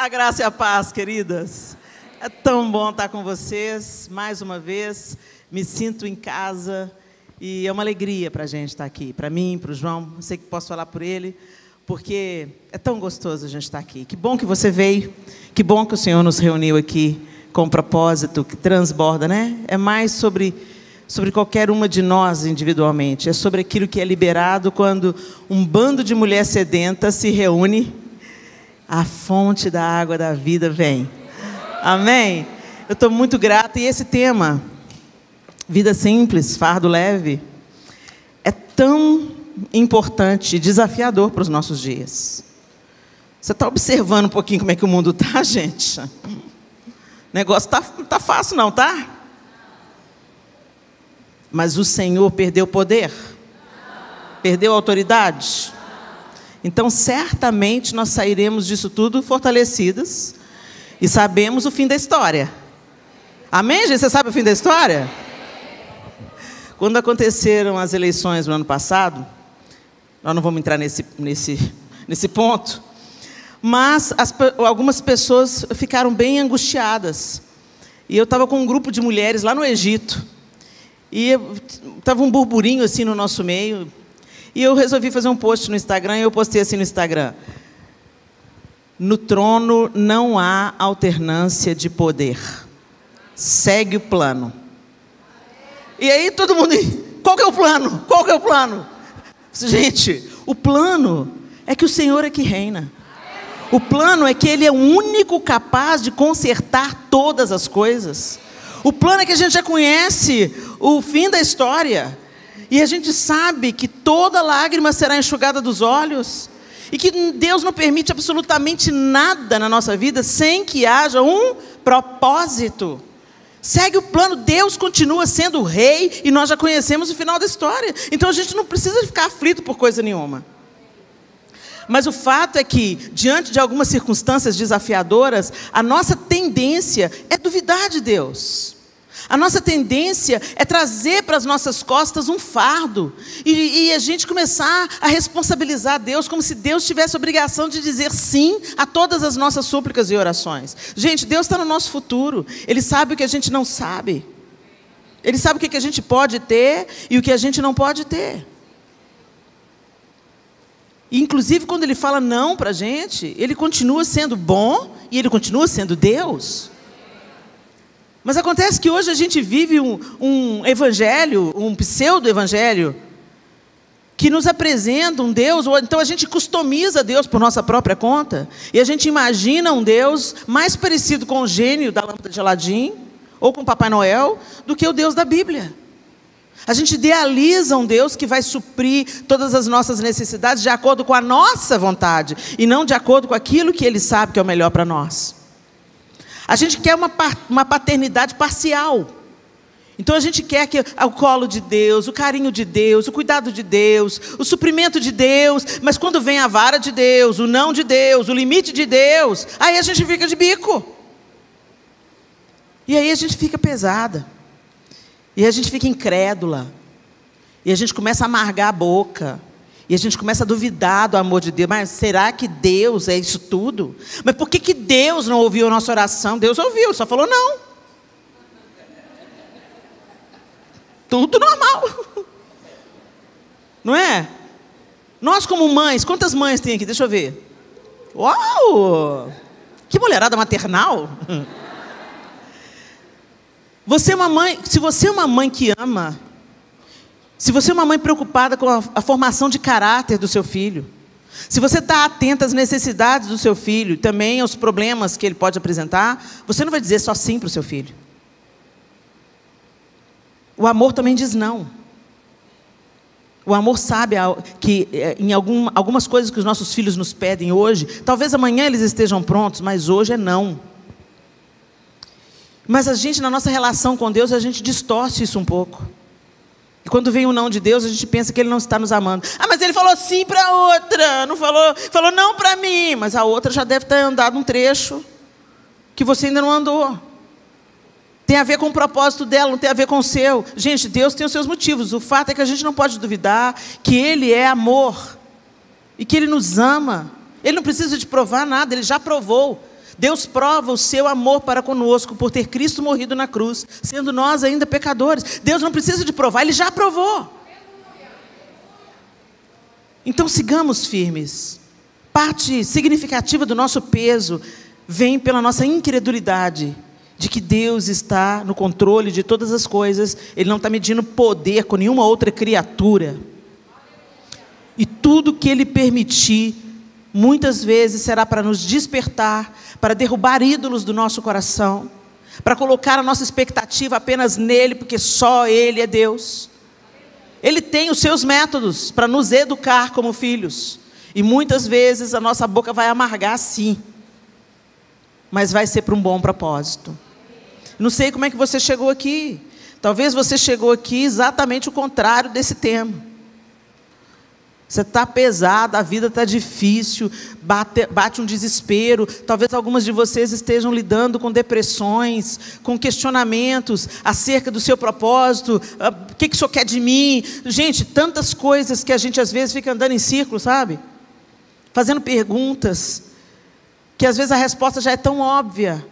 A graça e a paz, queridas. É tão bom estar com vocês, mais uma vez. Me sinto em casa e é uma alegria para a gente estar aqui. Para mim, para o João, não sei que posso falar por ele, porque é tão gostoso a gente estar aqui. Que bom que você veio, que bom que o Senhor nos reuniu aqui com um propósito que transborda, né? É mais sobre qualquer uma de nós individualmente. É sobre aquilo que é liberado quando um bando de mulher sedenta se reúne. A fonte da água da vida vem. Amém? Eu estou muito grata. E esse tema, vida simples, fardo leve, é tão importante e desafiador para os nossos dias. Você está observando um pouquinho como é que o mundo está, gente? O negócio tá fácil não, tá? Mas o Senhor perdeu o poder? Perdeu a autoridade? Então, certamente, nós sairemos disso tudo fortalecidas e sabemos o fim da história. Amém, gente? Você sabe o fim da história? Quando aconteceram as eleições no ano passado, nós não vamos entrar nesse ponto, mas algumas pessoas ficaram bem angustiadas. E eu estava com um grupo de mulheres lá no Egito. E estava um burburinho assim no nosso meio. E eu resolvi fazer um post no Instagram, e eu postei assim no Instagram: no trono não há alternância de poder. Segue o plano. E aí todo mundo, qual que é o plano? Qual que é o plano? Gente, o plano é que o Senhor é que reina. O plano é que Ele é o único capaz de consertar todas as coisas. O plano é que a gente já conhece o fim da história. E a gente sabe que toda lágrima será enxugada dos olhos. E que Deus não permite absolutamente nada na nossa vida sem que haja um propósito. Segue o plano, Deus continua sendo o rei e nós já conhecemos o final da história. Então a gente não precisa ficar aflito por coisa nenhuma. Mas o fato é que, diante de algumas circunstâncias desafiadoras, a nossa tendência é duvidar de Deus. A nossa tendência é trazer para as nossas costas um fardo. E a gente começar a responsabilizar Deus como se Deus tivesse a obrigação de dizer sim a todas as nossas súplicas e orações. Gente, Deus está no nosso futuro. Ele sabe o que a gente não sabe. Ele sabe o que a gente pode ter e o que a gente não pode ter. E, inclusive, quando Ele fala não para a gente, Ele continua sendo bom e Ele continua sendo Deus. Mas acontece que hoje a gente vive um evangelho, um pseudo-evangelho, que nos apresenta um Deus, ou então a gente customiza Deus por nossa própria conta, e a gente imagina um Deus mais parecido com o gênio da lâmpada de Aladim, ou com o Papai Noel, do que o Deus da Bíblia. A gente idealiza um Deus que vai suprir todas as nossas necessidades de acordo com a nossa vontade, e não de acordo com aquilo que Ele sabe que é o melhor para nós. A gente quer uma paternidade parcial. Então a gente quer que o colo de Deus, o carinho de Deus, o cuidado de Deus, o suprimento de Deus, mas quando vem a vara de Deus, o não de Deus, o limite de Deus, aí a gente fica de bico. E aí a gente fica pesada. E a gente fica incrédula. E a gente começa a amargar a boca. E a gente começa a duvidar do amor de Deus. Mas será que Deus é isso tudo? Mas por que Deus não ouviu a nossa oração? Deus ouviu, só falou não. Tudo normal. Não é? Nós como mães, quantas mães tem aqui? Deixa eu ver. Uau! Que mulherada maternal. Você é uma mãe, se você é uma mãe que ama, se você é uma mãe preocupada com a formação de caráter do seu filho, se você está atenta às necessidades do seu filho, também aos problemas que ele pode apresentar, você não vai dizer só sim para o seu filho. O amor também diz não. O amor sabe que em algumas coisas que os nossos filhos nos pedem hoje, talvez amanhã eles estejam prontos, mas hoje é não. Mas a gente, na nossa relação com Deus, a gente distorce isso um pouco. E quando vem o não de Deus, a gente pensa que Ele não está nos amando. Ah, mas Ele falou sim para a outra, não falou não para mim. Mas a outra já deve ter andado um trecho que você ainda não andou. Tem a ver com o propósito dela, não tem a ver com o seu. Gente, Deus tem os seus motivos. O fato é que a gente não pode duvidar que Ele é amor. E que Ele nos ama. Ele não precisa de provar nada, Ele já provou. Deus prova o seu amor para conosco por ter Cristo morrido na cruz, sendo nós ainda pecadores. Deus não precisa de provar, Ele já provou. Então sigamos firmes. Parte significativa do nosso peso vem pela nossa incredulidade de que Deus está no controle de todas as coisas. Ele não está medindo poder com nenhuma outra criatura. E tudo que Ele permitir, muitas vezes será para nos despertar, para derrubar ídolos do nosso coração, para colocar a nossa expectativa apenas nele, porque só Ele é Deus. Ele tem os seus métodos para nos educar como filhos, e muitas vezes a nossa boca vai amargar sim, mas vai ser para um bom propósito. Não sei como é que você chegou aqui, talvez você chegou aqui exatamente o contrário desse tema. Você está pesado, a vida está difícil, bate um desespero. Talvez algumas de vocês estejam lidando com depressões, com questionamentos acerca do seu propósito. O que o Senhor quer de mim? Gente, tantas coisas que a gente às vezes fica andando em círculo, sabe? Fazendo perguntas, que às vezes a resposta já é tão óbvia.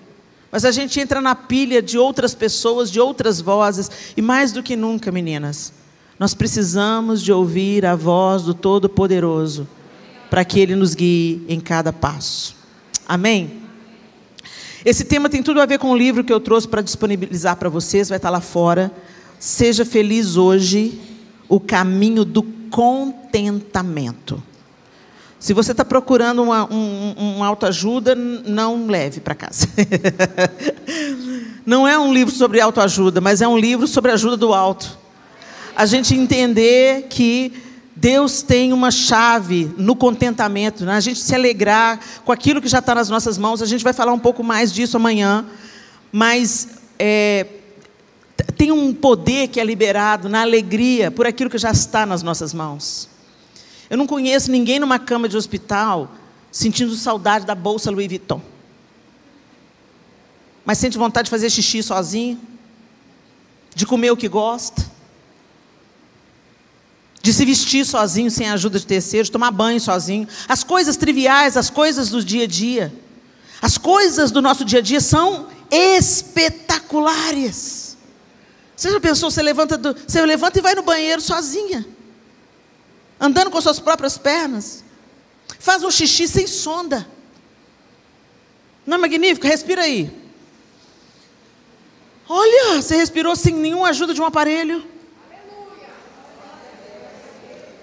Mas a gente entra na pilha de outras pessoas, de outras vozes. E mais do que nunca, meninas, nós precisamos de ouvir a voz do Todo-Poderoso, para que Ele nos guie em cada passo. Amém? Esse tema tem tudo a ver com o livro que eu trouxe para disponibilizar para vocês, vai estar lá fora. Seja feliz hoje, o caminho do contentamento. Se você está procurando uma autoajuda, não leve para casa. Não é um livro sobre autoajuda, mas é um livro sobre a ajuda do alto. A gente entender que Deus tem uma chave no contentamento, né? A gente se alegrar com aquilo que já está nas nossas mãos. A gente vai falar um pouco mais disso amanhã, mas tem um poder que é liberado na alegria por aquilo que já está nas nossas mãos. Eu não conheço ninguém numa cama de hospital sentindo saudade da bolsa Louis Vuitton, mas sente vontade de fazer xixi sozinho, de comer o que gosta, de se vestir sozinho, sem a ajuda de terceiros, tomar banho sozinho. As coisas triviais, as coisas do dia a dia, as coisas do nosso dia a dia são espetaculares. Você já pensou, você levanta e vai no banheiro sozinha, andando com suas próprias pernas, faz um xixi sem sonda. Não é magnífico? Respira aí. Olha, você respirou sem nenhuma ajuda de um aparelho.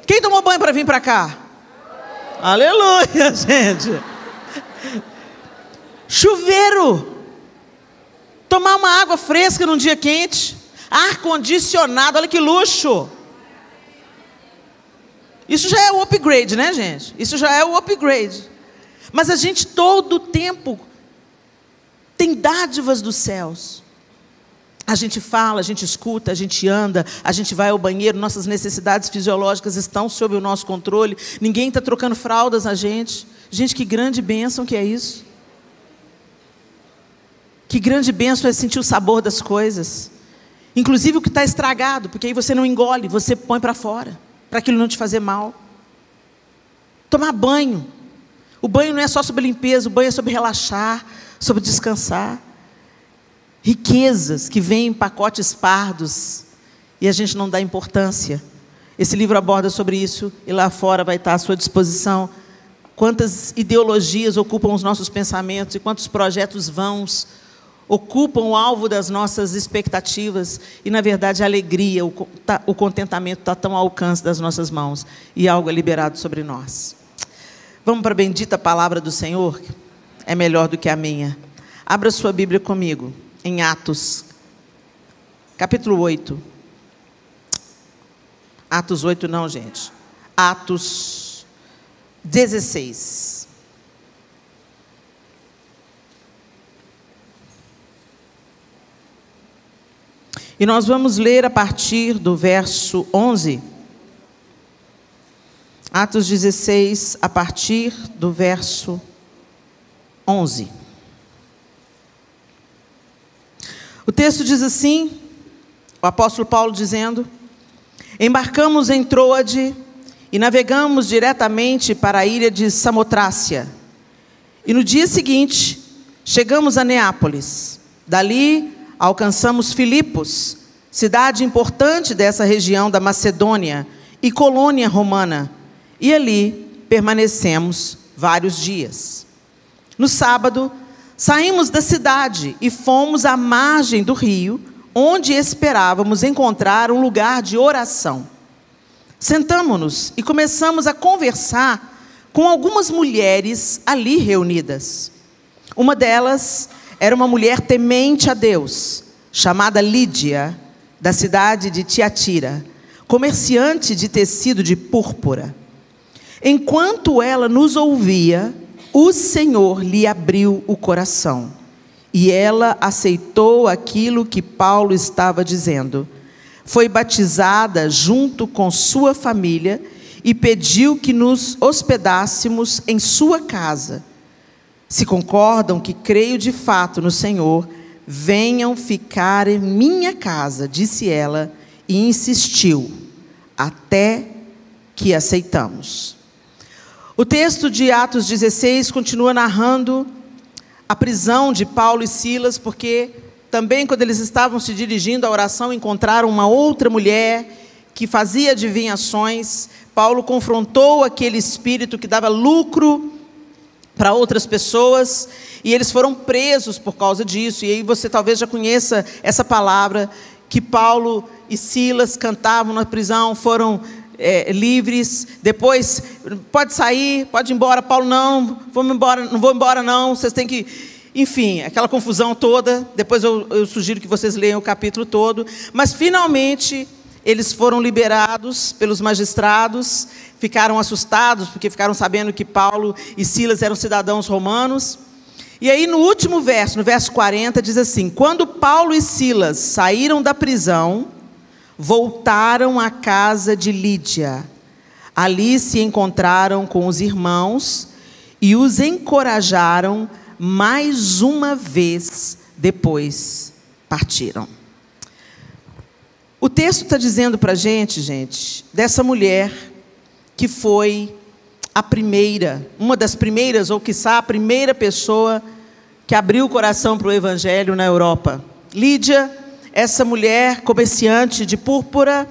Quem tomou banho para vir para cá? Aleluia, gente. Chuveiro. Tomar uma água fresca num dia quente. Ar-condicionado, olha que luxo. Isso já é o upgrade, né, gente? Isso já é o upgrade. Mas a gente todo o tempo tem dádivas dos céus. A gente fala, a gente escuta, a gente anda, a gente vai ao banheiro, nossas necessidades fisiológicas estão sob o nosso controle, ninguém está trocando fraldas na gente. Gente, que grande bênção que é isso. Que grande bênção é sentir o sabor das coisas. Inclusive o que está estragado, porque aí você não engole, você põe para fora, para aquilo não te fazer mal. Tomar banho. O banho não é só sobre limpeza, o banho é sobre relaxar, sobre descansar. Riquezas que vêm em pacotes pardos e a gente não dá importância. Esse livro aborda sobre isso e lá fora vai estar à sua disposição. Quantas ideologias ocupam os nossos pensamentos e quantos projetos vãos ocupam o alvo das nossas expectativas e, na verdade, a alegria, o contentamento está tão ao alcance das nossas mãos e algo é liberado sobre nós. Vamos para a bendita palavra do Senhor, que é melhor do que a minha. Abra sua Bíblia comigo. Em Atos, capítulo 8. Atos 8 não, gente. Atos 16. E nós vamos ler a partir do verso 11. Atos 16, a partir do verso 11. O texto diz assim, o apóstolo Paulo dizendo: embarcamos em Troade e navegamos diretamente para a ilha de Samotrácia. E no dia seguinte, Chegamos a Neápolis. Dali alcançamos Filipos, cidade importante dessa região da Macedônia e colônia romana. E ali permanecemos vários dias. No sábado, saímos da cidade e fomos à margem do rio, onde esperávamos encontrar um lugar de oração. Sentamo-nos e começamos a conversar com algumas mulheres ali reunidas. Uma delas era uma mulher temente a Deus, chamada Lídia, da cidade de Tiatira, comerciante de tecido de púrpura. Enquanto ela nos ouvia, o Senhor lhe abriu o coração, e ela aceitou aquilo que Paulo estava dizendo. Foi batizada junto com sua família e pediu que nos hospedássemos em sua casa. Se concordam que creio de fato no Senhor, venham ficar em minha casa, disse ela, e insistiu, até que aceitamos. O texto de Atos 16 continua narrando a prisão de Paulo e Silas, porque também quando eles estavam se dirigindo à oração, encontraram uma outra mulher que fazia adivinhações. Paulo confrontou aquele espírito que dava lucro para outras pessoas, e eles foram presos por causa disso. E aí você talvez já conheça essa palavra, que Paulo e Silas cantavam na prisão, foram livres. Depois, pode sair, pode ir embora. Paulo, não vou embora não, vocês têm que... Enfim, aquela confusão toda. Depois eu sugiro que vocês leiam o capítulo todo. Mas finalmente eles foram liberados pelos magistrados, ficaram assustados, porque ficaram sabendo que Paulo e Silas eram cidadãos romanos. E aí no último verso, no verso 40, diz assim: quando Paulo e Silas saíram da prisão, voltaram à casa de Lídia. Ali se encontraram com os irmãos e os encorajaram mais uma vez, depois partiram. O texto está dizendo para a gente, dessa mulher que foi a primeira, uma das primeiras, ou quiçá a primeira pessoa que abriu o coração para o Evangelho na Europa. Lídia, essa mulher comerciante de púrpura,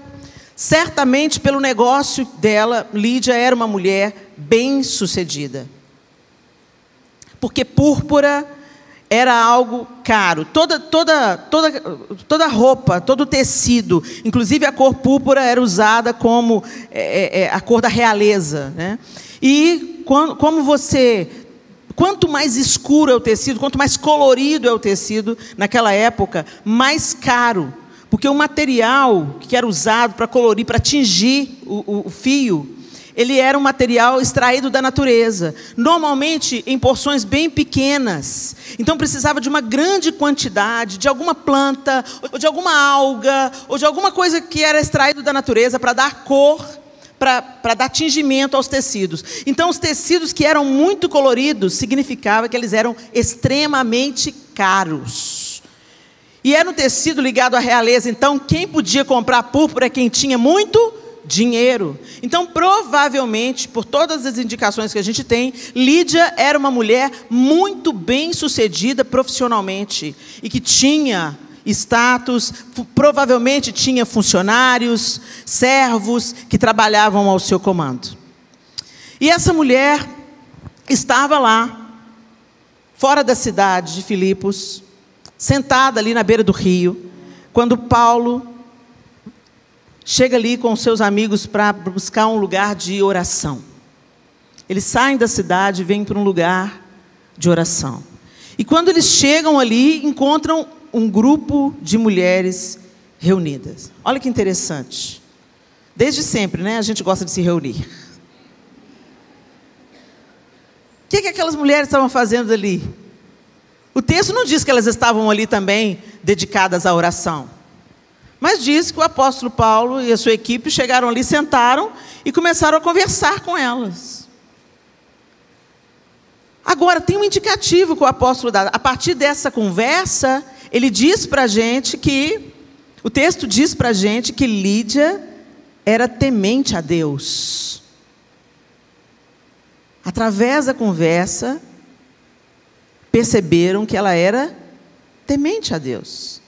certamente pelo negócio dela, Lídia era uma mulher bem-sucedida. Porque púrpura era algo caro. Toda roupa, todo tecido, inclusive a cor púrpura era usada como a cor da realeza, né? E quanto mais escuro é o tecido, quanto mais colorido é o tecido, naquela época, mais caro. Porque o material que era usado para colorir, para tingir o fio, ele era um material extraído da natureza, normalmente em porções bem pequenas. Então precisava de uma grande quantidade, de alguma planta, ou de alguma alga, ou de alguma coisa que era extraído da natureza para dar cor, para dar tingimento aos tecidos. Então os tecidos que eram muito coloridos, significava que eles eram extremamente caros. E era um tecido ligado à realeza. Então quem podia comprar púrpura é quem tinha muito dinheiro. Então, provavelmente, por todas as indicações que a gente tem, Lídia era uma mulher muito bem-sucedida profissionalmente e que tinha status, provavelmente tinha funcionários, servos que trabalhavam ao seu comando. E essa mulher estava lá, fora da cidade de Filipos, sentada ali na beira do rio, quando Paulo chega ali com seus amigos para buscar um lugar de oração. Eles saem da cidade e vêm para um lugar de oração. E quando eles chegam ali, encontram um grupo de mulheres reunidas. Olha que interessante. Desde sempre, né, a gente gosta de se reunir. O que aquelas mulheres estavam fazendo ali? O texto não diz que elas estavam ali também dedicadas à oração. Mas diz que o apóstolo Paulo e a sua equipe chegaram ali, sentaram e começaram a conversar com elas. Agora, tem um indicativo que o apóstolo dá. A partir dessa conversa, ele diz para a gente que, o texto diz para a gente que Lídia era temente a Deus. Através da conversa, perceberam que ela era temente a Deus.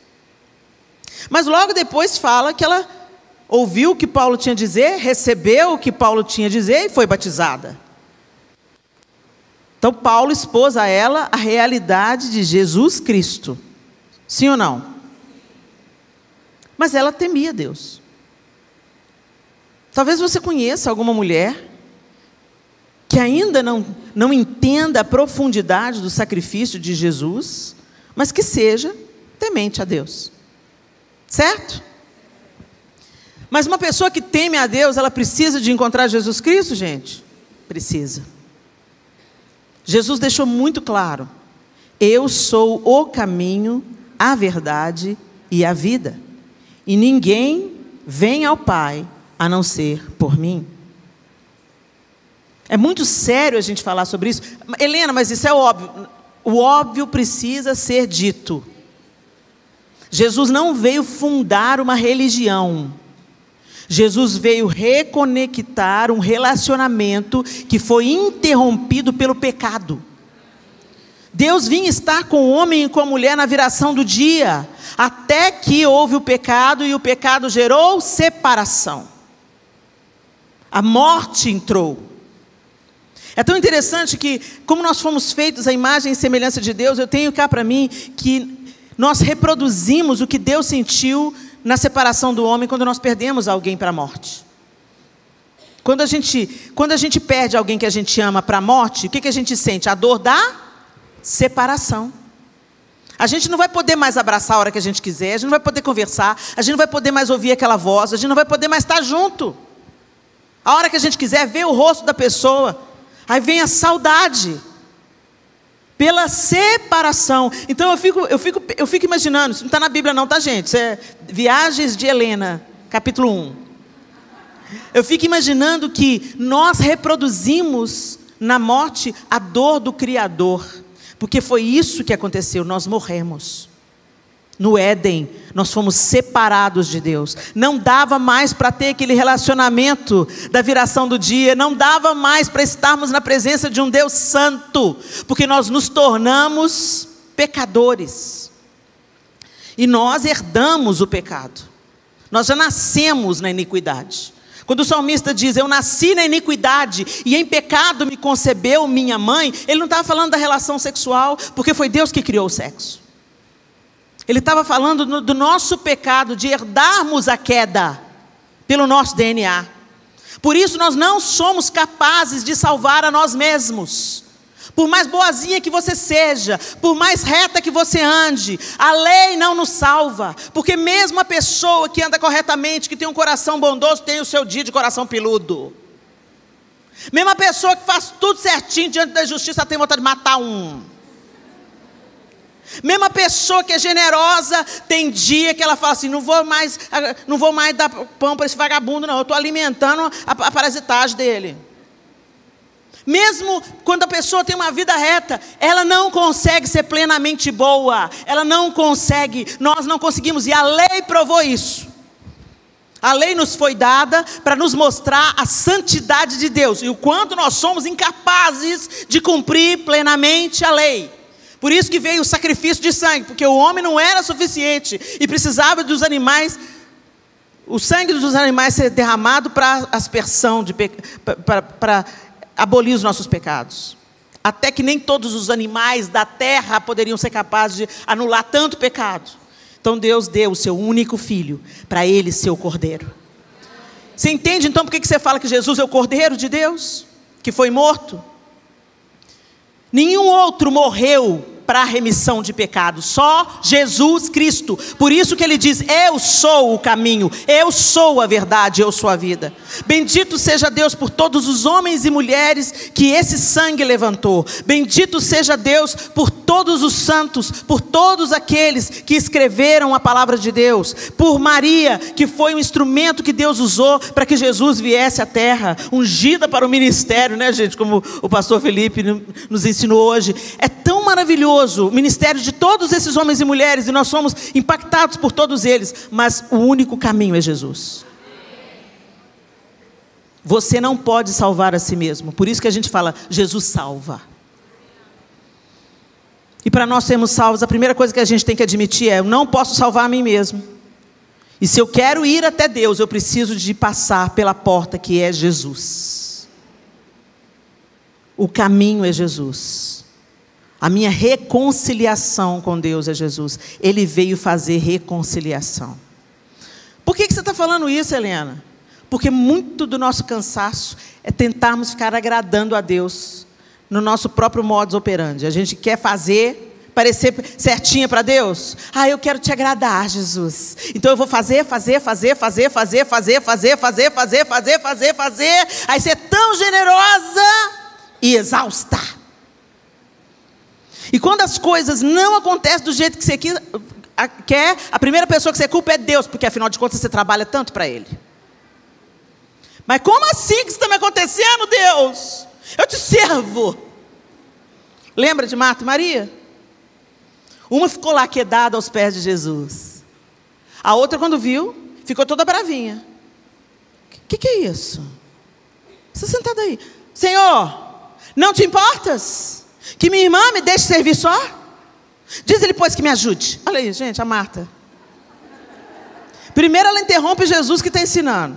Mas logo depois fala que ela ouviu o que Paulo tinha a dizer, recebeu o que Paulo tinha a dizer e foi batizada. Então Paulo expôs a ela a realidade de Jesus Cristo. Sim ou não? Mas ela temia Deus. Talvez você conheça alguma mulher que ainda não entenda a profundidade do sacrifício de Jesus, mas que seja temente a Deus. Certo? Mas uma pessoa que teme a Deus, ela precisa de encontrar Jesus Cristo, gente? Precisa. Jesus deixou muito claro: eu sou o caminho, a verdade e a vida. E ninguém vem ao Pai a não ser por mim. É muito sério a gente falar sobre isso. Helena, mas isso é óbvio. O óbvio precisa ser dito. Jesus não veio fundar uma religião. Jesus veio reconectar um relacionamento que foi interrompido pelo pecado. Deus vinha estar com o homem e com a mulher na viração do dia, até que houve o pecado e o pecado gerou separação. A morte entrou. É tão interessante que, como nós fomos feitos à imagem e semelhança de Deus, eu tenho cá para mim que nós reproduzimos o que Deus sentiu na separação do homem quando nós perdemos alguém para a morte. Quando a gente perde alguém que a gente ama para a morte, o que a gente sente? A dor da separação. A gente não vai poder mais abraçar a hora que a gente quiser, a gente não vai poder conversar, a gente não vai poder mais ouvir aquela voz, a gente não vai poder mais estar junto. A hora que a gente quiser ver o rosto da pessoa, aí vem a saudade pela separação. Então eu fico imaginando, isso não está na Bíblia não, tá, gente? Isso é Viagens de Helena, capítulo 1. Eu fico imaginando que nós reproduzimos na morte a dor do Criador, porque foi isso que aconteceu, nós morremos. No Éden, nós fomos separados de Deus. Não dava mais para ter aquele relacionamento da viração do dia. Não dava mais para estarmos na presença de um Deus santo. Porque nós nos tornamos pecadores. E nós herdamos o pecado. Nós já nascemos na iniquidade. Quando o salmista diz, eu nasci na iniquidade e em pecado me concebeu minha mãe, ele não estava falando da relação sexual, porque foi Deus que criou o sexo. Ele estava falando do nosso pecado, de herdarmos a queda pelo nosso DNA. Por isso nós não somos capazes de salvar a nós mesmos. Por mais boazinha que você seja, por mais reta que você ande, a lei não nos salva. Porque mesmo a pessoa que anda corretamente, que tem um coração bondoso, tem o seu dia de coração peludo. Mesmo a pessoa que faz tudo certinho diante da justiça, tem vontade de matar um. Mesmo a pessoa que é generosa, tem dia que ela fala assim, não vou mais dar pão para esse vagabundo não, eu estou alimentando a parasitagem dele. Mesmo quando a pessoa tem uma vida reta, ela não consegue ser plenamente boa, ela não consegue, nós não conseguimos, e a lei provou isso. A lei nos foi dada para nos mostrar a santidade de Deus, e o quanto nós somos incapazes de cumprir plenamente a lei. Por isso que veio o sacrifício de sangue, porque o homem não era suficiente e precisava dos animais, o sangue dos animais ser derramado para aspersão, para abolir os nossos pecados. Até que nem todos os animais da terra poderiam ser capazes de anular tanto pecado. Então Deus deu o seu único filho para ele ser o cordeiro. Você entende então por que você fala que Jesus é o cordeiro de Deus? Que foi morto? Nenhum outro morreu para a remissão de pecados, só Jesus Cristo. Por isso que ele diz, eu sou o caminho, eu sou a verdade, eu sou a vida. Bendito seja Deus por todos os homens e mulheres que esse sangue levantou. Bendito seja Deus por todos os santos, por todos aqueles que escreveram a palavra de Deus. Por Maria, que foi um instrumento que Deus usou para que Jesus viesse à terra, ungida para o ministério, né, gente? Como o pastor Felipe nos ensinou hoje. É tão maravilhoso o ministério de todos esses homens e mulheres, e nós somos impactados por todos eles, mas o único caminho é Jesus. Você não pode salvar a si mesmo, por isso que a gente fala, Jesus salva. E para nós sermos salvos, a primeira coisa que a gente tem que admitir é: eu não posso salvar a mim mesmo. E se eu quero ir até Deus, eu preciso de passar pela porta que é Jesus. O caminho é Jesus. A minha reconciliação com Deus é Jesus. Ele veio fazer reconciliação. Por que você está falando isso, Helena? Porque muito do nosso cansaço é tentarmos ficar agradando a Deus no nosso próprio modus operandi. A gente quer parecer certinha para Deus. Eu quero te agradar, Jesus. Então eu vou fazer. Aí você é tão generosa e exausta. E quando as coisas não acontecem do jeito que você quer, a primeira pessoa que você culpa é Deus, porque afinal de contas você trabalha tanto para Ele. Mas como assim que isso está me acontecendo, Deus? Eu te servo. Lembra de Marta e Maria? Uma ficou lá quedada aos pés de Jesus. A outra, quando viu, ficou toda bravinha. Que é isso? Você está sentada aí. Senhor, não te importas que minha irmã me deixe servir só? Diz-lhe, pois, que me ajude. Olha aí, gente, a Marta. Primeiro, ela interrompe Jesus que está ensinando.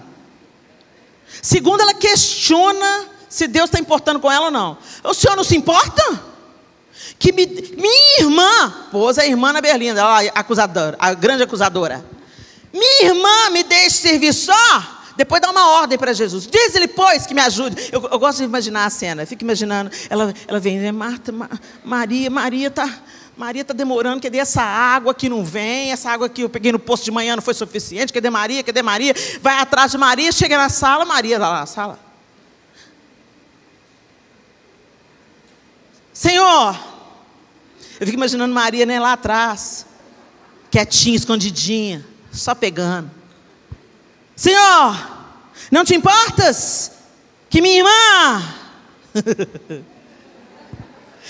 Segundo, ela questiona se Deus está importando com ela ou não. O senhor não se importa? Que minha irmã, pôs a irmã na berlinda, ela, acusadora, a grande acusadora. Minha irmã me deixe servir só? Depois dá uma ordem para Jesus. Diz-lhe, pois, que me ajude. Eu gosto de imaginar a cena. Eu fico imaginando, ela vem, né? Marta, Maria está demorando. Cadê essa água que não vem? Essa água que eu peguei no posto de manhã não foi suficiente. Cadê Maria? Vai atrás de Maria, chega na sala, Maria está lá na sala. Senhor, eu fico imaginando Maria, né, lá atrás, quietinha, escondidinha, só pegando. Senhor, não te importas que minha irmã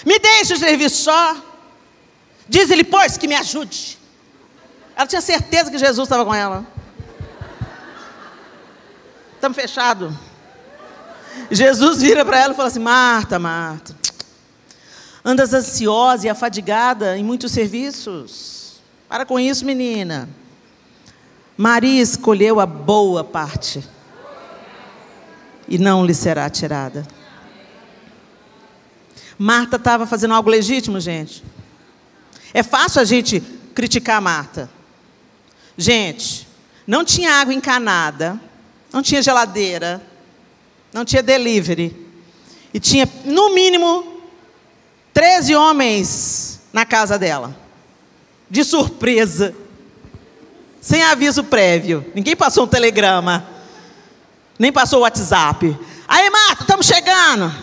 me deixe servir só? Diz-lhe, pois, que me ajude. Ela tinha certeza que Jesus estava com ela. Estamos fechados. Jesus vira para ela e fala assim: Marta, andas ansiosa e afadigada em muitos serviços. Para com isso, menina. Maria escolheu a boa parte e não lhe será tirada. Marta estava fazendo algo legítimo, gente. É fácil a gente criticar Marta. Gente, não tinha água encanada, não tinha geladeira, não tinha delivery. E tinha, no mínimo, 13 homens na casa dela. De surpresa. Sem aviso prévio. Ninguém passou um telegrama. Nem passou o WhatsApp. Aí, Marta, estamos chegando.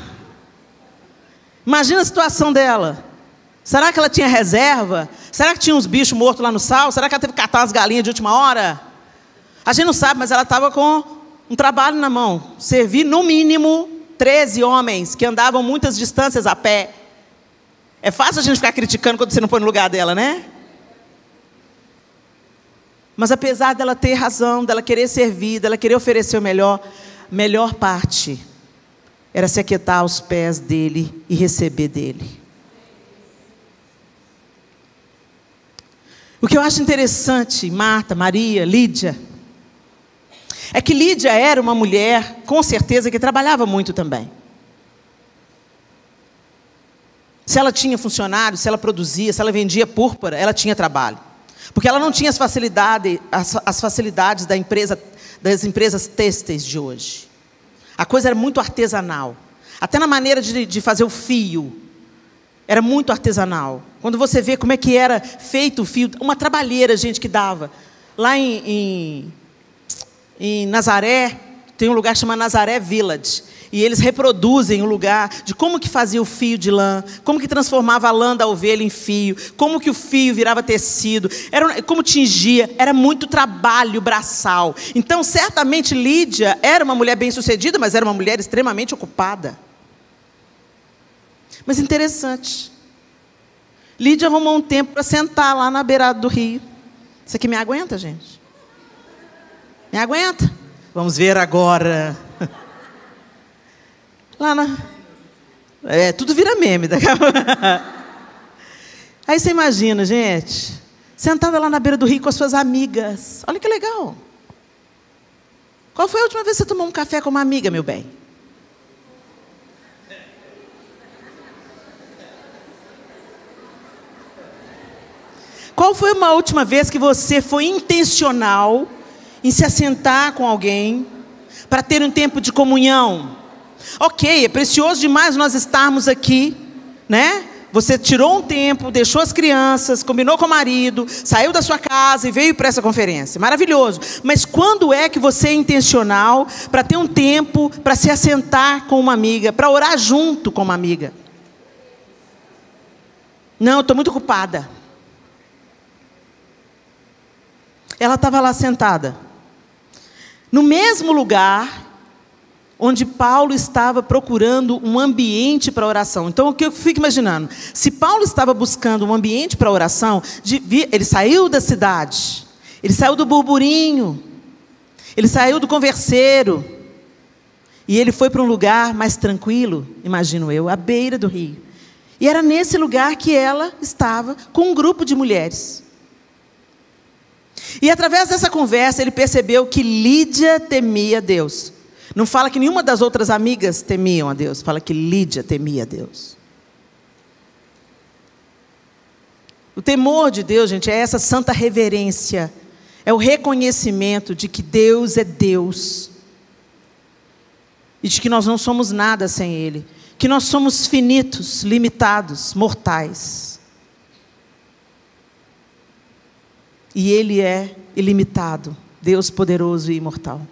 Imagina a situação dela. Será que ela tinha reserva? Será que tinha uns bichos mortos lá no sal? Será que ela teve que catar as galinhas de última hora? A gente não sabe, mas ela estava com um trabalho na mão. Servir, no mínimo, 13 homens que andavam muitas distâncias a pé. É fácil a gente ficar criticando quando você não põe no lugar dela, né? Mas apesar dela ter razão, dela querer servir, dela querer oferecer o melhor parte era se aquietar aos pés dele e receber dele. O que eu acho interessante, Marta, Maria, Lídia, é que Lídia era uma mulher, com certeza, que trabalhava muito também. Se ela tinha funcionário, se ela produzia, se ela vendia púrpura, ela tinha trabalho. Porque ela não tinha as facilidades das empresas têxteis de hoje. A coisa era muito artesanal. Até na maneira de fazer o fio, era muito artesanal. Quando você vê como é que era feito o fio, uma trabalheira, gente, que dava. Lá em Nazaré, tem um lugar chamado Nazaré Village. E eles reproduzem o lugar de como que fazia o fio de lã, como que transformava a lã da ovelha em fio, como que o fio virava tecido, como tingia, era muito trabalho braçal. Então, certamente, Lídia era uma mulher bem-sucedida, mas era uma mulher extremamente ocupada. Mas interessante, Lídia arrumou um tempo para sentar lá na beirada do rio. Isso aqui me aguenta, gente? Me aguenta? Vamos ver agora. Tudo vira meme. Aí você imagina, gente, sentada lá na beira do rio com as suas amigas. Olha que legal. Qual foi a última vez que você tomou um café com uma amiga, meu bem? Qual foi uma última vez que você foi intencional em se assentar com alguém para ter um tempo de comunhão? Ok, é precioso demais nós estarmos aqui, né? Você tirou um tempo, deixou as crianças, combinou com o marido, saiu da sua casa e veio para essa conferência. Maravilhoso. Mas quando é que você é intencional para ter um tempo para se assentar com uma amiga, para orar junto com uma amiga? Não, eu estou muito ocupada. Ela estava lá sentada, no mesmo lugar onde Paulo estava procurando um ambiente para oração. Então, o que eu fico imaginando? Se Paulo estava buscando um ambiente para oração, ele saiu da cidade, ele saiu do burburinho, ele saiu do converseiro, e ele foi para um lugar mais tranquilo, imagino eu, à beira do rio. E era nesse lugar que ela estava com um grupo de mulheres. E através dessa conversa ele percebeu que Lídia temia a Deus. Não fala que nenhuma das outras amigas temiam a Deus, fala que Lídia temia a Deus. O temor de Deus, gente, é essa santa reverência, é o reconhecimento de que Deus é Deus e de que nós não somos nada sem Ele, que nós somos finitos, limitados, mortais. E Ele é ilimitado, Deus poderoso e imortal.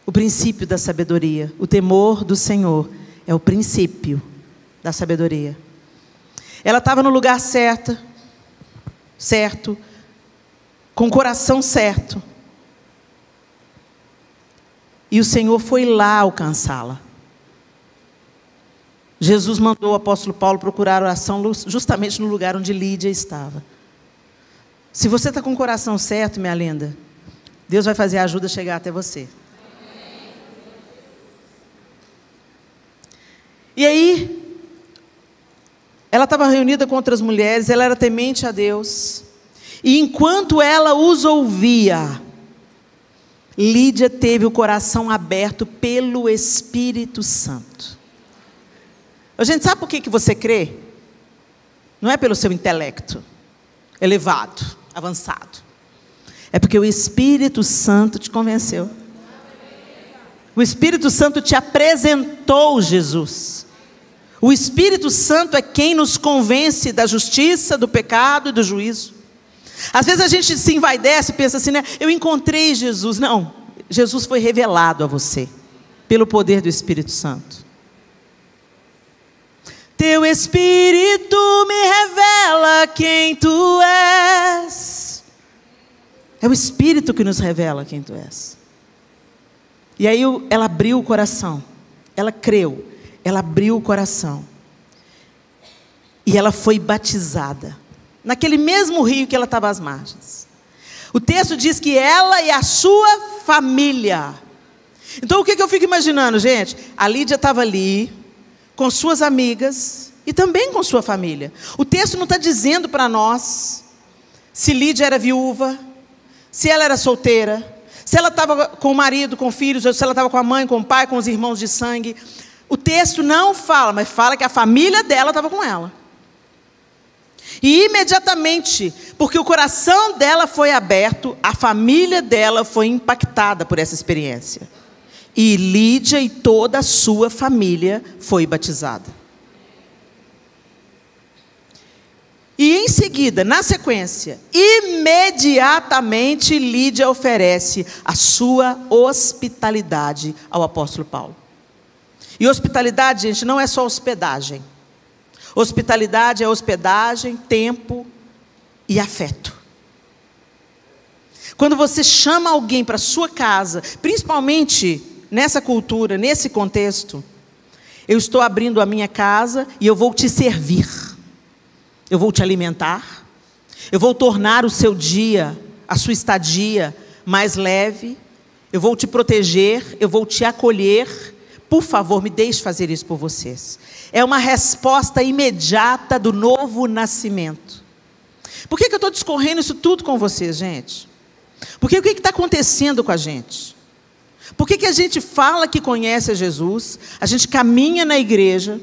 O princípio da sabedoria, o temor do Senhor é o princípio da sabedoria. Ela estava no lugar certo, com o coração certo. E o Senhor foi lá alcançá-la. Jesus mandou o apóstolo Paulo procurar oração justamente no lugar onde Lídia estava. Se você está com o coração certo, minha linda, Deus vai fazer a ajuda chegar até você. E aí, ela estava reunida com outras mulheres, ela era temente a Deus. E enquanto ela os ouvia, Lídia teve o coração aberto pelo Espírito Santo. Gente, sabe por que você crê? Não é pelo seu intelecto elevado, avançado. É porque o Espírito Santo te convenceu. O Espírito Santo te apresentou Jesus. O Espírito Santo é quem nos convence da justiça, do pecado e do juízo. Às vezes a gente se envaidece e pensa assim, né? Eu encontrei Jesus. Não, Jesus foi revelado a você pelo poder do Espírito Santo. Teu Espírito me revela quem tu és. É o Espírito que nos revela quem tu és. E aí ela abriu o coração, ela creu, ela abriu o coração. E ela foi batizada, naquele mesmo rio que ela estava às margens. O texto diz que ela e a sua família. Então o que eu fico imaginando, gente? A Lídia estava ali, com suas amigas e também com sua família. O texto não está dizendo para nós se Lídia era viúva, se ela era solteira, se ela estava com o marido, com filhos, ou se ela estava com a mãe, com o pai, com os irmãos de sangue. O texto não fala, mas fala que a família dela estava com ela. E imediatamente, porque o coração dela foi aberto, a família dela foi impactada por essa experiência. E Lídia e toda a sua família foi batizada. E em seguida, na sequência, imediatamente Lídia oferece a sua hospitalidade ao apóstolo Paulo. E hospitalidade, gente, não é só hospedagem. Hospitalidade é hospedagem, tempo e afeto. Quando você chama alguém para a sua casa, principalmente nessa cultura, nesse contexto, eu estou abrindo a minha casa e eu vou te servir. Eu vou te alimentar. Eu vou tornar o seu dia, a sua estadia mais leve. Eu vou te proteger, eu vou te acolher, Por favor, me deixe fazer isso por vocês. É uma resposta imediata do novo nascimento. Por que eu estou discorrendo isso tudo com vocês, gente? Porque o que está acontecendo com a gente? Por que a gente fala que conhece a Jesus, a gente caminha na igreja,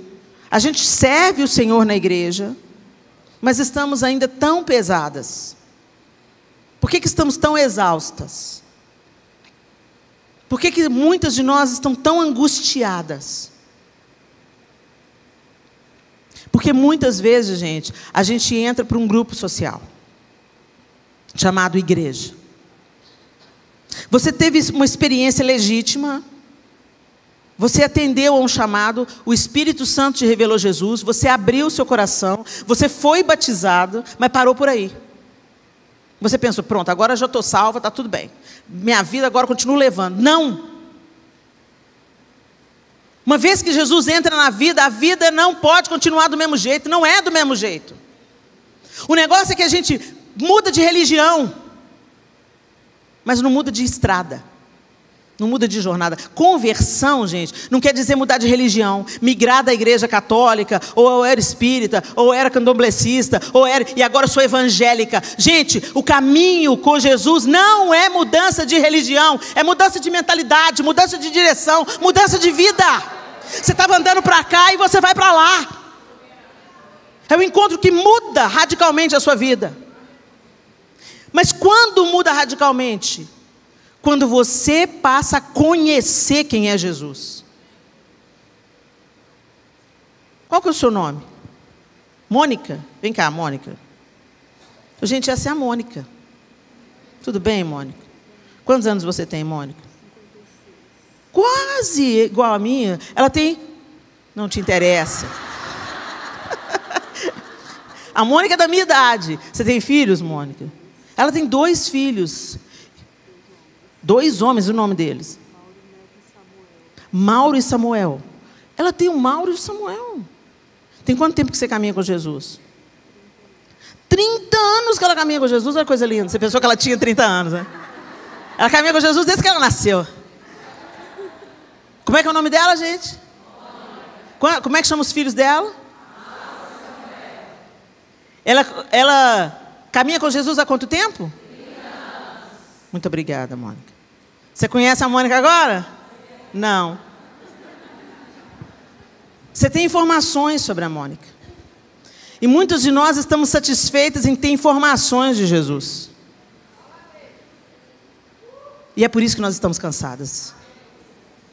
a gente serve o Senhor na igreja, mas estamos ainda tão pesadas? Por que estamos tão exaustas? Por que muitas de nós estão tão angustiadas? Porque muitas vezes, gente, a gente entra para um grupo social, chamado igreja. Você teve uma experiência legítima, você atendeu a um chamado, o Espírito Santo te revelou Jesus, você abriu o seu coração, você foi batizado, mas parou por aí. Você pensou, pronto, agora já estou salva, está tudo bem. Minha vida agora continua levando. Não! Uma vez que Jesus entra na vida, a vida não pode continuar do mesmo jeito, não é do mesmo jeito. O negócio é que a gente muda de religião, mas não muda de estrada, não muda de jornada. Conversão, gente, não quer dizer mudar de religião, migrar da igreja católica, ou eu era espírita, ou eu era candomblessista, e agora eu sou evangélica. Gente, o caminho com Jesus não é mudança de religião, é mudança de mentalidade, mudança de direção, mudança de vida. Você estava andando para cá e você vai para lá. É um encontro que muda radicalmente a sua vida. Mas quando muda radicalmente? Quando você passa a conhecer quem é Jesus. Qual que é o seu nome? Mônica? Vem cá, Mônica. Gente, essa é a Mônica. Tudo bem, Mônica? Quantos anos você tem, Mônica? Quase igual a minha. Ela tem... Não te interessa. A Mônica é da minha idade. Você tem filhos, Mônica? Ela tem 2 filhos. 2 homens, o nome deles. Mauro e Samuel. Ela tem o Mauro e o Samuel. Tem quanto tempo que você caminha com Jesus? 30 anos que ela caminha com Jesus. Olha que coisa linda. Você pensou que ela tinha 30 anos, né? Ela caminha com Jesus desde que ela nasceu. Como é que é o nome dela, gente? Como é que chama os filhos dela? Ela caminha com Jesus há quanto tempo? Muito obrigada, Mônica. Você conhece a Mônica agora? Não. Você tem informações sobre a Mônica. E muitos de nós estamos satisfeitos em ter informações de Jesus. E é por isso que nós estamos cansadas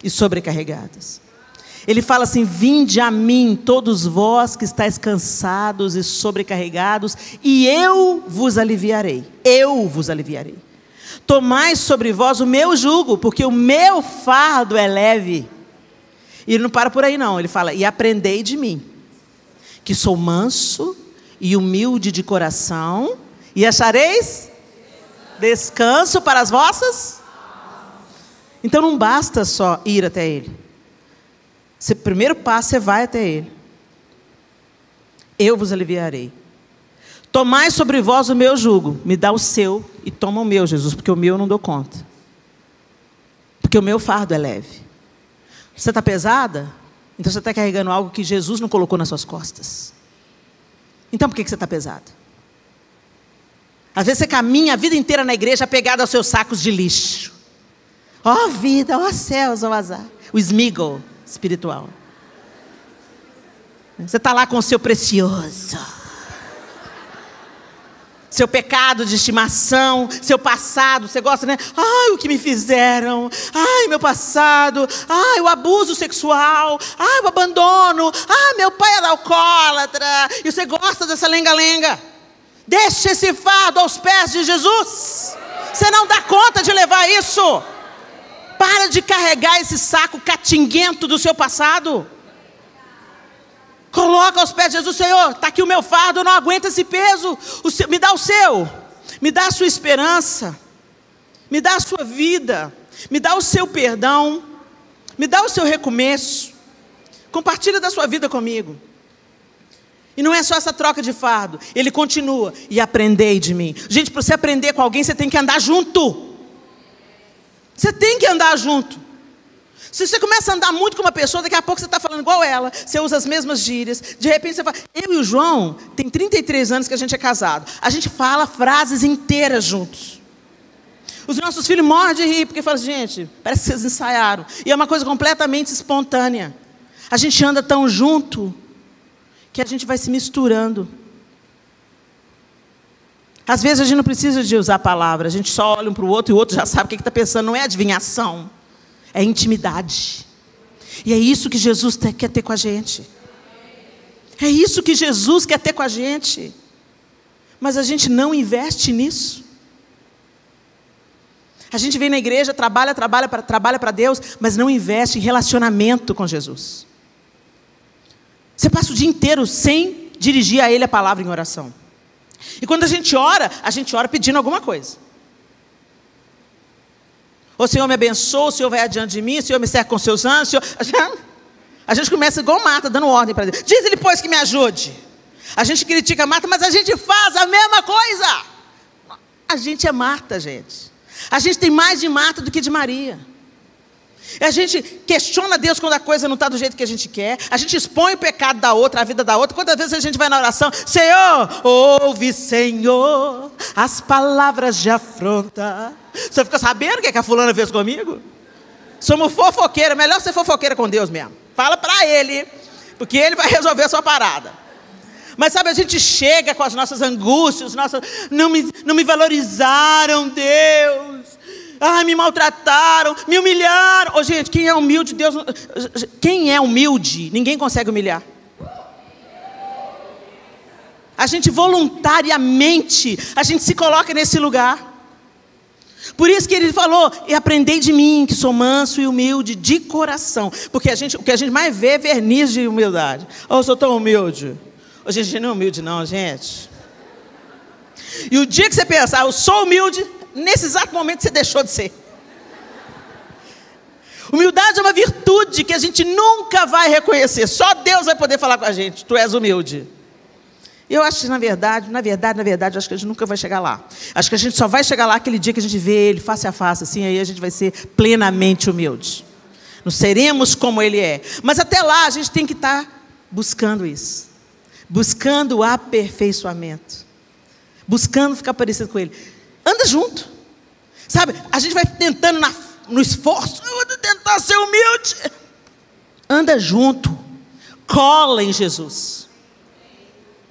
e sobrecarregadas. Ele fala assim: vinde a mim, todos vós que estáis cansados e sobrecarregados, e eu vos aliviarei. Eu vos aliviarei. Tomai sobre vós o meu jugo, porque o meu fardo é leve. E ele não para por aí não, ele fala: e aprendei de mim, que sou manso e humilde de coração, e achareis descanso para as vossas. Então não basta só ir até ele. Primeiro passo, você vai até ele. Eu vos aliviarei. Tomai sobre vós o meu jugo. Me dá o seu e toma o meu, Jesus, porque o meu eu não dou conta. Porque o meu fardo é leve. Você está pesada? Então você está carregando algo que Jesus não colocou nas suas costas. Então por que você está pesada? Às vezes você caminha a vida inteira na igreja apegado aos seus sacos de lixo. Ó vida, ó céus, ó azar. O smiggle espiritual. Você está lá com o seu precioso, seu pecado de estimação, seu passado. Você gosta, né? Ai, o que me fizeram. Ai, meu passado. Ai, o abuso sexual. Ai, o abandono. Ai, meu pai era alcoólatra. E você gosta dessa lenga-lenga. Deixe esse fardo aos pés de Jesus. Você não dá conta de levar isso. Para de carregar esse saco catinguento do seu passado. Coloca aos pés de Jesus: Senhor, está aqui o meu fardo, eu não aguento esse peso. Me dá o seu, me dá a sua esperança, me dá a sua vida, me dá o seu perdão, me dá o seu recomeço. Compartilha da sua vida comigo. E não é só essa troca de fardo. Ele continua: e aprendei de mim. Gente, para você aprender com alguém, você tem que andar junto. Você tem que andar junto. Se você começa a andar muito com uma pessoa, daqui a pouco você está falando igual ela, você usa as mesmas gírias, de repente você fala... Eu e o João, tem 33 anos que a gente é casado, a gente fala frases inteiras juntos. Os nossos filhos morrem de rir, porque falam, gente, parece que vocês ensaiaram. E é uma coisa completamente espontânea. A gente anda tão junto, que a gente vai se misturando. Às vezes a gente não precisa de usar palavras, a gente só olha um para o outro e o outro já sabe o que está pensando. Não é adivinhação, é intimidade. E é isso que Jesus quer ter com a gente. É isso que Jesus quer ter com a gente. Mas a gente não investe nisso. A gente vem na igreja, trabalha para Deus, mas não investe em relacionamento com Jesus. Você passa o dia inteiro sem dirigir a Ele a palavra em oração. E quando a gente ora pedindo alguma coisa. O Senhor me abençoa, o Senhor vai adiante de mim, o Senhor me cerca com seus anjos. A gente começa igual Marta, dando ordem para Deus. Diz Ele, pois, que me ajude. A gente critica Marta, mas a gente faz a mesma coisa. A gente é Marta, gente. A gente tem mais de Marta do que de Maria. A gente questiona Deus quando a coisa não está do jeito que a gente quer. A gente expõe o pecado da outra, a vida da outra. Quantas vezes a gente vai na oração, Senhor, ouve, Senhor, as palavras de afronta. Você fica sabendo o que a fulana fez comigo? Somos fofoqueira, melhor ser fofoqueira com Deus mesmo. Fala para Ele, porque Ele vai resolver a sua parada. Mas sabe, a gente chega com as nossas angústias, não me valorizaram, Deus. Ai, me maltrataram, me humilharam. Oh, gente, quem é humilde, Deus... Quem é humilde, ninguém consegue humilhar. A gente voluntariamente, a gente se coloca nesse lugar. Por isso que ele falou, e aprendei de mim, que sou manso e humilde de coração. Porque o que a gente mais vê é verniz de humildade. Oh, eu sou tão humilde. Oh, gente, não é humilde não, gente. E o dia que você pensar, eu sou humilde... Nesse exato momento você deixou de ser. Humildade é uma virtude que a gente nunca vai reconhecer. Só Deus vai poder falar com a gente. Tu és humilde. Eu acho que na verdade, acho que a gente nunca vai chegar lá. Acho que a gente só vai chegar lá aquele dia que a gente vê Ele face a face, assim, aí a gente vai ser plenamente humilde. Não seremos como Ele é. Mas até lá a gente tem que estar buscando isso. Buscando o aperfeiçoamento. Buscando ficar parecido com Ele. Anda junto, sabe? A gente vai tentando no esforço. Eu vou tentar ser humilde. Anda junto, cola em Jesus,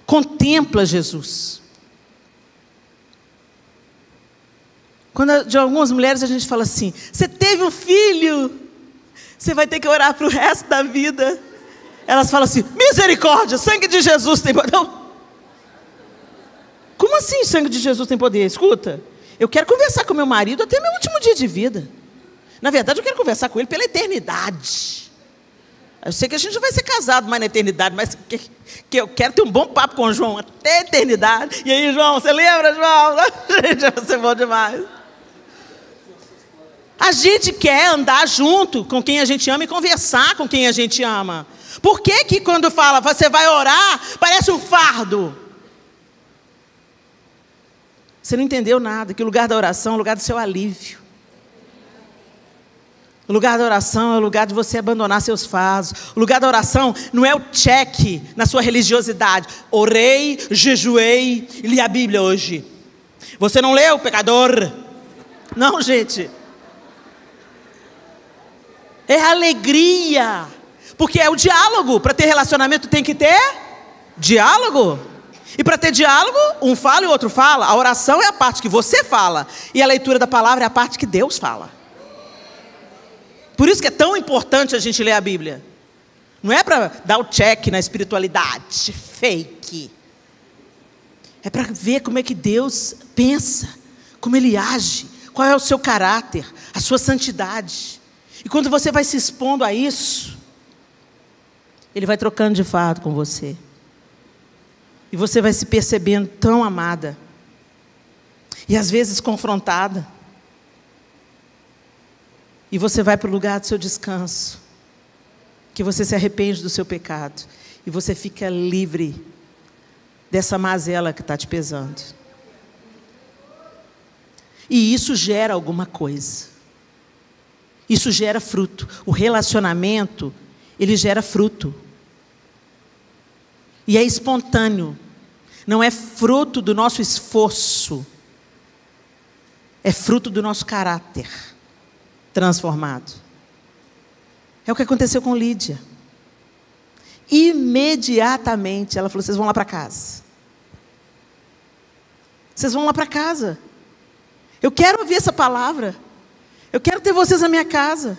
contempla Jesus. Quando de algumas mulheres a gente fala assim: você teve um filho, você vai ter que orar para o resto da vida. Elas falam assim: misericórdia, sangue de Jesus tem poder. Não. Como assim sangue de Jesus tem poder? Escuta, eu quero conversar com meu marido até meu último dia de vida. Na verdade, eu quero conversar com ele pela eternidade. Eu sei que a gente vai ser casado mais na eternidade, mas que eu quero ter um bom papo com o João até a eternidade. E aí, João, você lembra, João? Gente, vai ser bom demais. A gente quer andar junto com quem a gente ama e conversar com quem a gente ama. Por que que quando fala, você vai orar, parece um fardo? Você não entendeu nada, que o lugar da oração é o lugar do seu alívio. O lugar da oração é o lugar de você abandonar seus fardos. O lugar da oração não é o cheque na sua religiosidade. Orei, jejuei e li a Bíblia hoje. Você não leu, pecador? Não, gente. É alegria. Porque é o diálogo. Para ter relacionamento tem que ter diálogo. E para ter diálogo, um fala e o outro fala. A oração é a parte que você fala. E a leitura da palavra é a parte que Deus fala. Por isso que é tão importante a gente ler a Bíblia. Não é para dar o check na espiritualidade fake. É para ver como é que Deus pensa, como Ele age, qual é o seu caráter, a sua santidade. E quando você vai se expondo a isso, Ele vai trocando de fardo com você. E você vai se percebendo tão amada. E às vezes confrontada. E você vai para o lugar do seu descanso. Que você se arrepende do seu pecado. E você fica livre dessa mazela que está te pesando. E isso gera alguma coisa. Isso gera fruto. O relacionamento, ele gera fruto. E é espontâneo. Não é fruto do nosso esforço. É fruto do nosso caráter transformado. É o que aconteceu com Lídia. Imediatamente ela falou: vocês vão lá para casa. Vocês vão lá para casa. Eu quero ouvir essa palavra. Eu quero ter vocês na minha casa.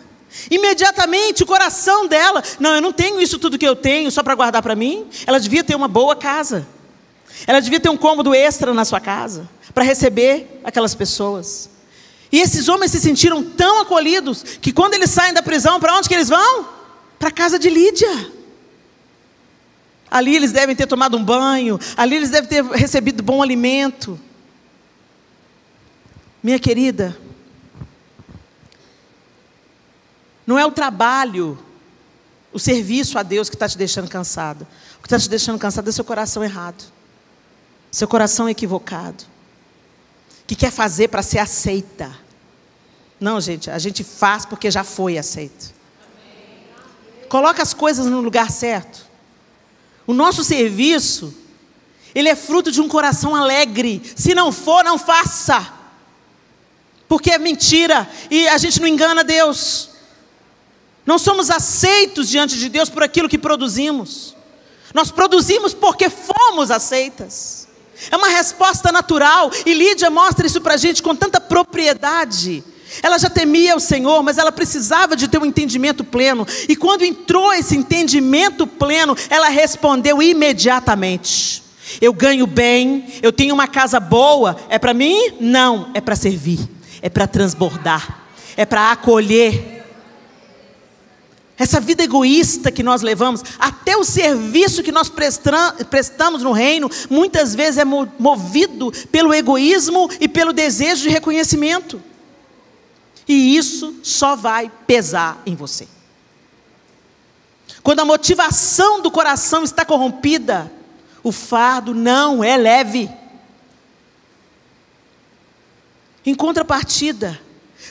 Imediatamente o coração dela: não, eu não tenho isso tudo que eu tenho só para guardar para mim. Ela devia ter uma boa casa. Ela devia ter um cômodo extra na sua casa para receber aquelas pessoas. E esses homens se sentiram tão acolhidos que quando eles saem da prisão, para onde que eles vão? Para a casa de Lídia. Ali eles devem ter tomado um banho, ali eles devem ter recebido bom alimento. Minha querida, não é o trabalho, o serviço a Deus que está te deixando cansado. O que está te deixando cansado é seu coração errado. Seu coração equivocado. Que quer fazer para ser aceita. Não, gente, a gente faz porque já foi aceito. Coloca as coisas no lugar certo. O nosso serviço, ele é fruto de um coração alegre. Se não for, não faça. Porque é mentira e a gente não engana Deus. Não somos aceitos diante de Deus por aquilo que produzimos. Nós produzimos porque fomos aceitas. É uma resposta natural. E Lídia mostra isso para a gente com tanta propriedade. Ela já temia o Senhor, mas ela precisava de ter um entendimento pleno. E quando entrou esse entendimento pleno, ela respondeu imediatamente: eu ganho bem, eu tenho uma casa boa. É para mim? Não, é para servir. É para transbordar. É para acolher. Essa vida egoísta que nós levamos, até o serviço que nós prestamos no reino, muitas vezes é movido pelo egoísmo e pelo desejo de reconhecimento. E isso só vai pesar em você. Quando a motivação do coração está corrompida, o fardo não é leve. Em contrapartida,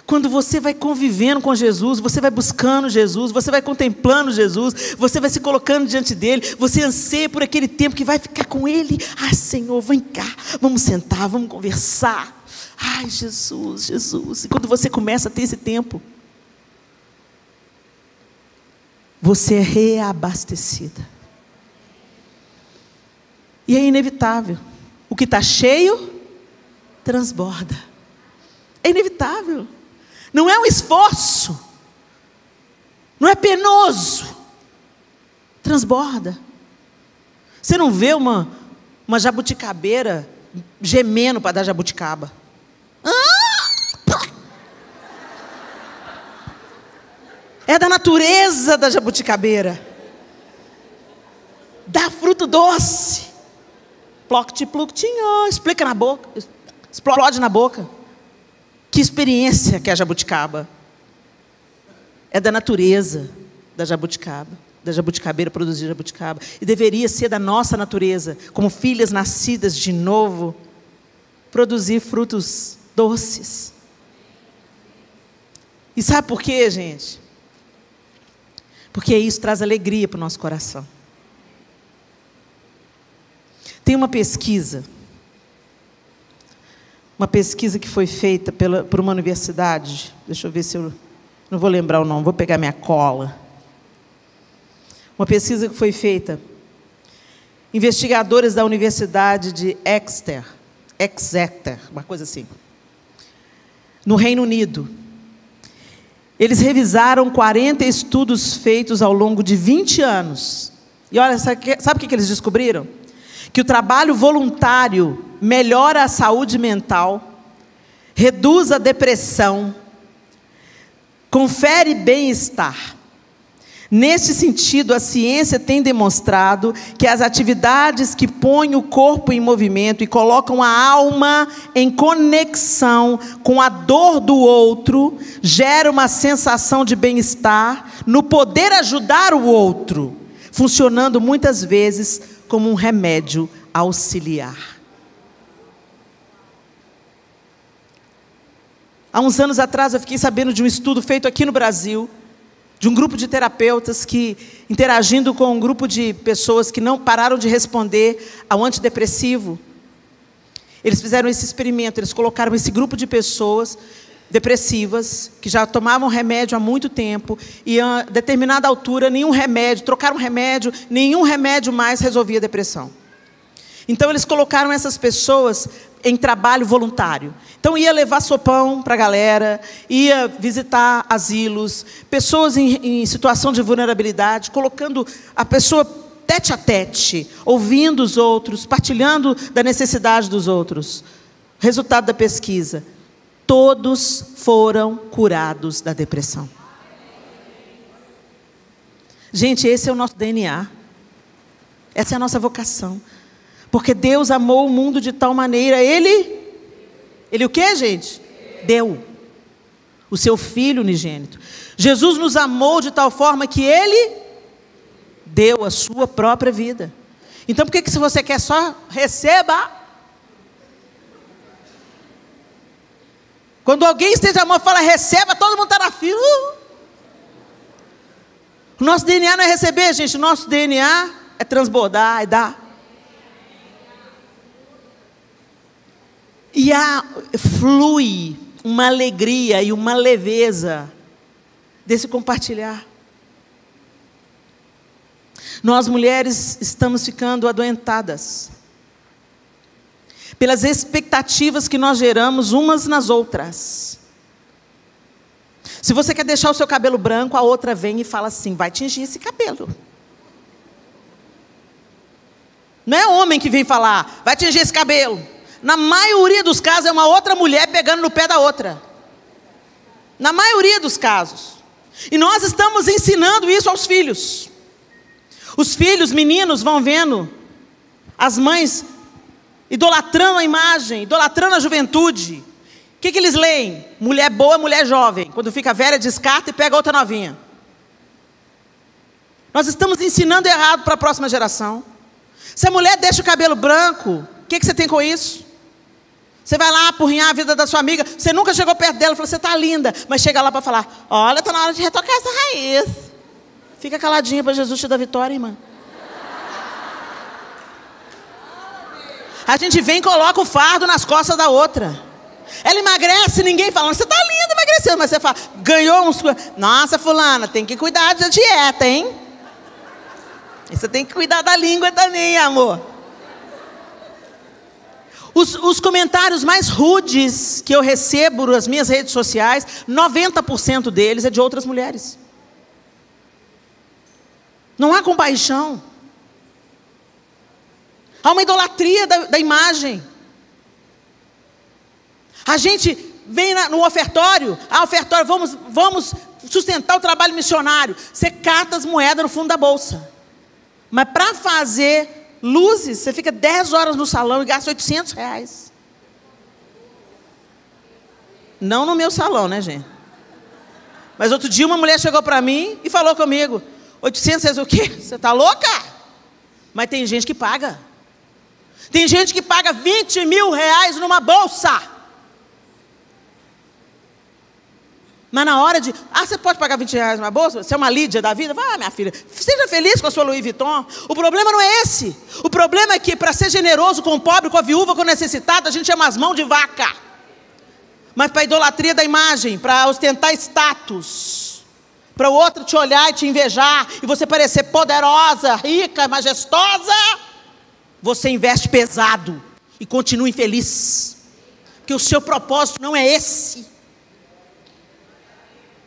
quando você vai convivendo com Jesus, você vai buscando Jesus, você vai contemplando Jesus, você vai se colocando diante dele, você anseia por aquele tempo que vai ficar com ele. Ah, Senhor, vem cá, vamos sentar, vamos conversar. Ai, Jesus, Jesus. E quando você começa a ter esse tempo, você é reabastecida. E é inevitável. O que está cheio, transborda. É inevitável. Não é um esforço. Não é penoso. Transborda. Você não vê uma jabuticabeira gemendo para dar jabuticaba. É da natureza da jabuticabeira. Dá fruto doce. Ploct-pluctinho, explica na boca. Explode na boca. Que experiência que é a jabuticaba. É da natureza da jabuticaba. Da jabuticabeira produzir jabuticaba. E deveria ser da nossa natureza, como filhas nascidas de novo, produzir frutos doces. E sabe por quê, gente? Porque isso traz alegria para o nosso coração. Tem uma pesquisa que foi feita por uma universidade. Deixa eu ver se eu... Não vou lembrar o nome, vou pegar minha cola. Uma pesquisa que foi feita. Investigadores da Universidade de Exeter, uma coisa assim, no Reino Unido. Eles revisaram 40 estudos feitos ao longo de 20 anos. E olha, sabe o que eles descobriram? Que o trabalho voluntário melhora a saúde mental, reduz a depressão, confere bem-estar. Neste sentido, a ciência tem demonstrado que as atividades que põem o corpo em movimento e colocam a alma em conexão com a dor do outro, geram uma sensação de bem-estar no poder ajudar o outro, funcionando muitas vezes como um remédio auxiliar. Há uns anos atrás eu fiquei sabendo de um estudo feito aqui no Brasil, de um grupo de terapeutas que, interagindo com um grupo de pessoas que não pararam de responder ao antidepressivo, eles fizeram esse experimento, eles colocaram esse grupo de pessoas depressivas, que já tomavam remédio há muito tempo, e a determinada altura, trocaram remédio, nenhum remédio mais resolvia a depressão. Então eles colocaram essas pessoas em trabalho voluntário. Então ia levar sopão para a galera, ia visitar asilos, pessoas em situação de vulnerabilidade, colocando a pessoa tete a tete, ouvindo os outros, partilhando da necessidade dos outros. Resultado da pesquisa: todos foram curados da depressão. Gente, esse é o nosso DNA. Essa é a nossa vocação. Porque Deus amou o mundo de tal maneira, Ele o quê, gente? Deu o seu Filho unigênito. Jesus nos amou de tal forma que Ele deu a sua própria vida. Então por que se você quer só receba? Quando alguém esteja amor fala receba, todo mundo está na fila. O nosso DNA não é receber, gente. O nosso DNA é transbordar, é dar. E flui uma alegria e uma leveza desse compartilhar. Nós mulheres estamos ficando adoentadas pelas expectativas que nós geramos umas nas outras. Se você quer deixar o seu cabelo branco, a outra vem e fala assim: vai tingir esse cabelo. Não é homem que vem falar: vai tingir esse cabelo. Na maioria dos casos é uma outra mulher pegando no pé da outra. Na maioria dos casos. E nós estamos ensinando isso aos filhos. Os filhos, meninos, vão vendo as mães idolatrando a imagem, idolatrando a juventude. O que eles leem? Mulher boa, mulher jovem. Quando fica velha, descarta e pega outra novinha. Nós estamos ensinando errado para a próxima geração. Se a mulher deixa o cabelo branco, o que você tem com isso? Você vai lá apurrinhar a vida da sua amiga, você nunca chegou perto dela e falou: você está linda, mas chega lá para falar: olha, está na hora de retocar essa raiz. Fica caladinha para Jesus te dar vitória, irmã. A gente vem e coloca o fardo nas costas da outra. Ela emagrece, ninguém fala: você está linda, emagrecendo. Mas você fala: ganhou uns... Nossa, fulana, tem que cuidar da dieta, hein? E você tem que cuidar da língua também, amor. Os comentários mais rudes que eu recebo nas minhas redes sociais, 90% deles é de outras mulheres. Não há compaixão. Há uma idolatria da imagem. A gente vem no ofertório, vamos sustentar o trabalho missionário. Você cata as moedas no fundo da bolsa. Mas para fazer luzes, você fica 10 horas no salão e gasta R$800. Não no meu salão, né, gente? Mas outro dia uma mulher chegou para mim e falou comigo: R$800 o quê? Você está louca? Mas tem gente que paga. Tem gente que paga R$20 mil numa bolsa. Mas na hora de... você pode pagar R$20 numa bolsa? Você é uma Lídia da vida? Vai, minha filha, seja feliz com a sua Louis Vuitton. O problema não é esse. O problema é que para ser generoso com o pobre, com a viúva, com o necessitado, a gente chama as mãos de vaca. Mas para a idolatria da imagem, para ostentar status, para o outro te olhar e te invejar, e você parecer poderosa, rica, majestosa, você investe pesado e continua infeliz. Porque o seu propósito não é esse.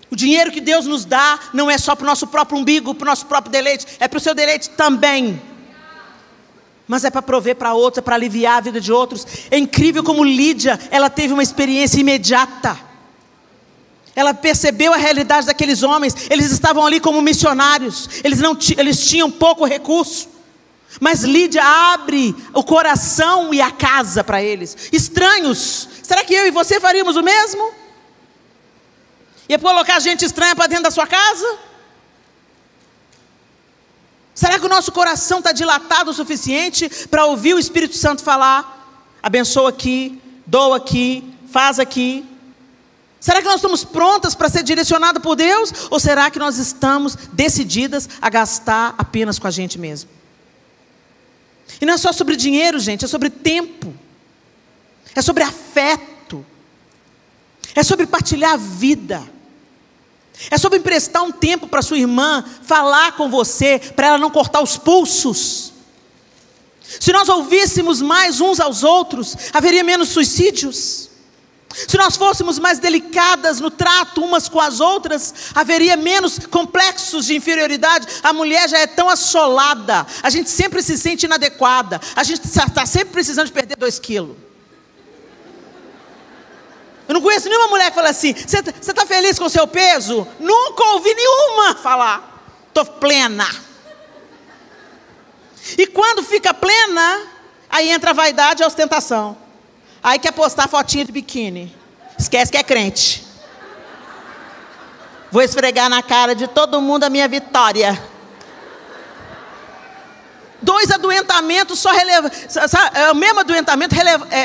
O dinheiro que Deus nos dá não é só para o nosso próprio umbigo, para o nosso próprio deleite, é para o seu deleite também. Mas é para prover para outra, para aliviar a vida de outros. É incrível como Lídia, ela teve uma experiência imediata. Ela percebeu a realidade daqueles homens. Eles estavam ali como missionários. Eles tinham pouco recurso. Mas Lídia abre o coração e a casa para eles. Estranhos. Será que eu e você faríamos o mesmo? Ia colocar gente estranha para dentro da sua casa? Será que o nosso coração está dilatado o suficiente para ouvir o Espírito Santo falar: abençoa aqui, doa aqui, faz aqui? Será que nós estamos prontas para ser direcionadas por Deus? Ou será que nós estamos decididas a gastar apenas com a gente mesmo? E não é só sobre dinheiro, gente, é sobre tempo. É sobre afeto. É sobre partilhar a vida. É sobre emprestar um tempo para sua irmã falar com você, para ela não cortar os pulsos. Se nós ouvíssemos mais uns aos outros, haveria menos suicídios. Se nós fôssemos mais delicadas no trato umas com as outras, haveria menos complexos de inferioridade. A mulher já é tão assolada, a gente sempre se sente inadequada, a gente está sempre precisando de perder 2 quilos. Eu não conheço nenhuma mulher que fala assim: você está feliz com o seu peso? Nunca ouvi nenhuma falar. Estou plena. E quando fica plena, aí entra a vaidade e a ostentação. Aí quer postar fotinha de biquíni. Esquece que é crente. Vou esfregar na cara de todo mundo a minha vitória. 2 adoentamentos só é o mesmo adoentamento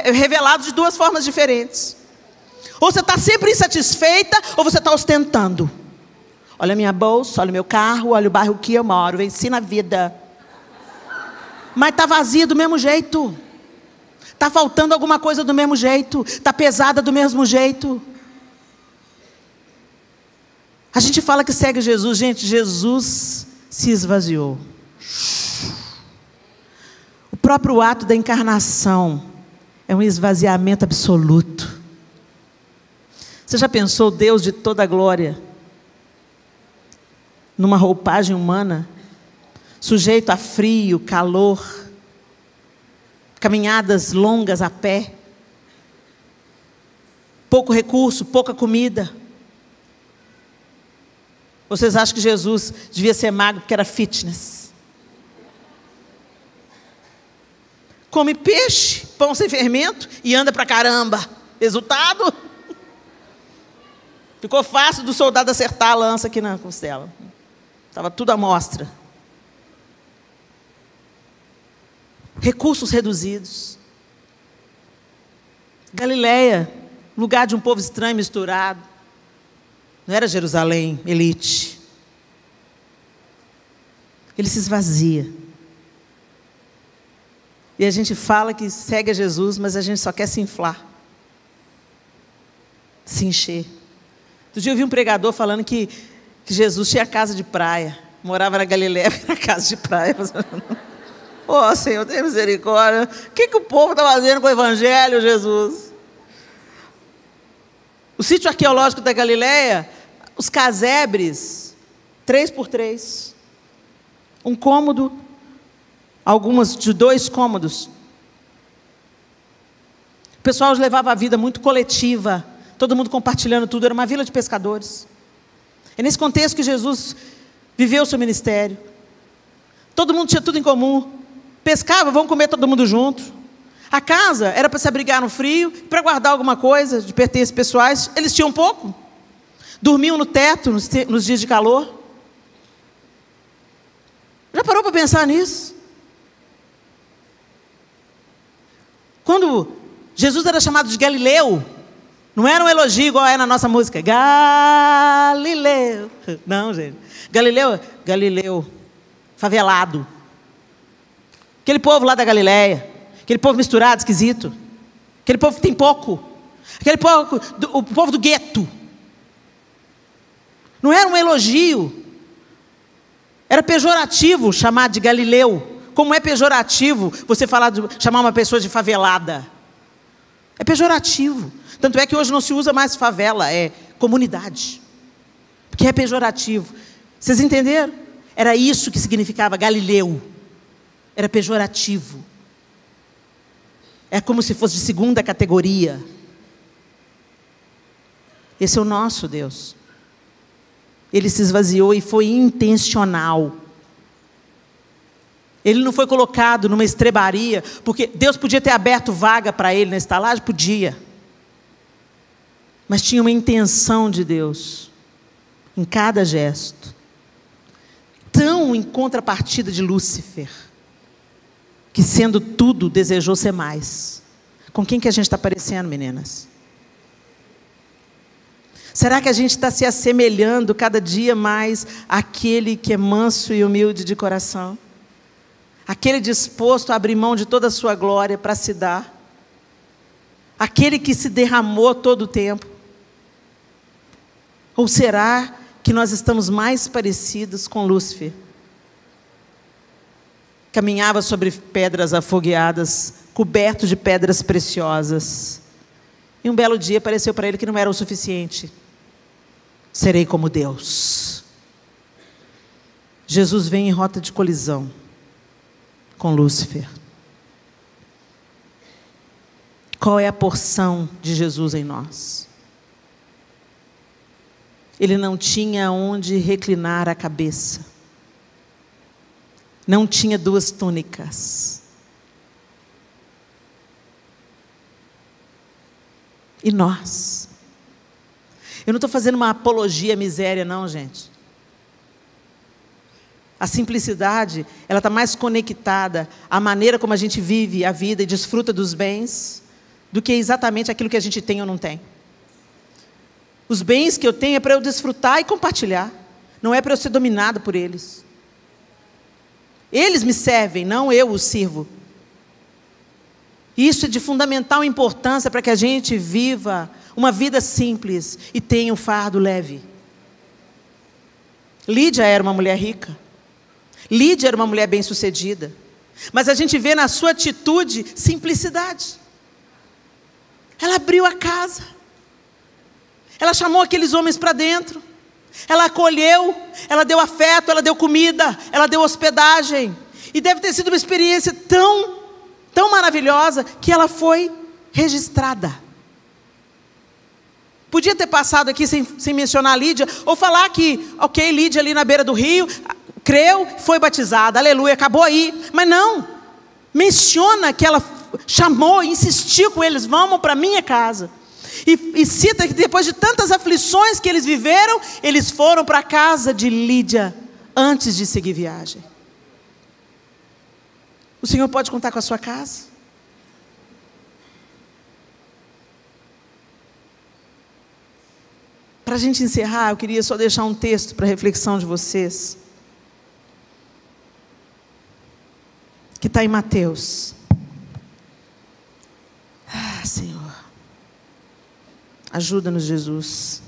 revelado de 2 formas diferentes. Ou você está sempre insatisfeita, ou você está ostentando. Olha a minha bolsa, olha o meu carro, olha o bairro que eu moro, venci na vida. Mas está vazia do mesmo jeito. Está faltando alguma coisa do mesmo jeito. Está pesada do mesmo jeito. A gente fala que segue Jesus. Gente, Jesus se esvaziou. O próprio ato da encarnação é um esvaziamento absoluto. Você já pensou Deus de toda a glória numa roupagem humana, sujeito a frio, calor, caminhadas longas a pé, pouco recurso, pouca comida? Vocês acham que Jesus devia ser magro porque era fitness? Come peixe, pão sem fermento e anda pra caramba. Resultado? Ficou fácil do soldado acertar a lança aqui na costela. Estava tudo à mostra. Recursos reduzidos. Galileia, lugar de um povo estranho misturado. Não era Jerusalém, elite. Ele se esvazia. E a gente fala que segue a Jesus, mas a gente só quer se inflar. Se encher. Outro dia eu vi um pregador falando que Jesus tinha casa de praia. Morava na Galileia, na casa de praia. Oh, Senhor, tem misericórdia. O que o povo está fazendo com o Evangelho, Jesus? O sítio arqueológico da Galileia, os casebres, 3x3. Um cômodo, algumas de 2 cômodos. O pessoal levava a vida muito coletiva. Todo mundo compartilhando tudo, era uma vila de pescadores. É nesse contexto que Jesus viveu o seu ministério. Todo mundo tinha tudo em comum. Pescava, vamos comer todo mundo junto. A casa era para se abrigar no frio, para guardar alguma coisa de pertences pessoais. Eles tinham pouco. Dormiam no teto nos dias de calor. Já parou para pensar nisso? Quando Jesus era chamado de Galileu, não era um elogio igual é na nossa música. Galileu. Não, gente. Galileu. Favelado. Aquele povo lá da Galileia. Aquele povo misturado, esquisito. Aquele povo que tem pouco. Aquele povo, o povo do gueto. Não era um elogio. Era pejorativo chamar de Galileu. Como é pejorativo você chamar uma pessoa de favelada. É pejorativo. Tanto é que hoje não se usa mais favela, é comunidade. Porque é pejorativo. Vocês entenderam? Era isso que significava Galileu. Era pejorativo. É como se fosse de 2ª categoria. Esse é o nosso Deus. Ele se esvaziou e foi intencional. Ele não foi colocado numa estrebaria, porque Deus podia ter aberto vaga para ele na estalagem? Podia. Mas tinha uma intenção de Deus em cada gesto. Tão em contrapartida de Lúcifer, que sendo tudo, desejou ser mais. Com quem que a gente está parecendo, meninas? Será que a gente está se assemelhando cada dia mais àquele que é manso e humilde de coração? Aquele disposto a abrir mão de toda a sua glória para se dar? Aquele que se derramou todo o tempo? Ou será que nós estamos mais parecidos com Lúcifer? Caminhava sobre pedras afogueadas, coberto de pedras preciosas. E um belo dia pareceu para ele que não era o suficiente. Serei como Deus. Jesus vem em rota de colisão com Lúcifer. Qual é a porção de Jesus em nós? Ele não tinha onde reclinar a cabeça. Não tinha duas túnicas. E nós? Eu não estou fazendo uma apologia à miséria, não, gente. A simplicidade, ela está mais conectada à maneira como a gente vive a vida e desfruta dos bens, do que exatamente aquilo que a gente tem ou não tem. Os bens que eu tenho é para eu desfrutar e compartilhar. Não é para eu ser dominado por eles. Eles me servem, não eu os sirvo. Isso é de fundamental importância para que a gente viva uma vida simples e tenha um fardo leve. Lídia era uma mulher rica. Lídia era uma mulher bem-sucedida. Mas a gente vê na sua atitude simplicidade. Ela abriu a casa. Ela chamou aqueles homens para dentro. Ela acolheu, ela deu afeto, ela deu comida, ela deu hospedagem. E deve ter sido uma experiência tão maravilhosa que ela foi registrada. Podia ter passado aqui sem mencionar a Lídia, ou falar que, ok, Lídia ali na beira do rio, creu, foi batizada, aleluia, acabou aí. Mas não, menciona que ela chamou, insistiu com eles, vamos para a minha casa. E cita que depois de tantas aflições que eles viveram, eles foram para a casa de Lídia, antes de seguir viagem. O Senhor pode contar com a sua casa? Para a gente encerrar, eu queria só deixar um texto para reflexão de vocês. Que está em Mateus. Senhor. Ajuda-nos, Jesus.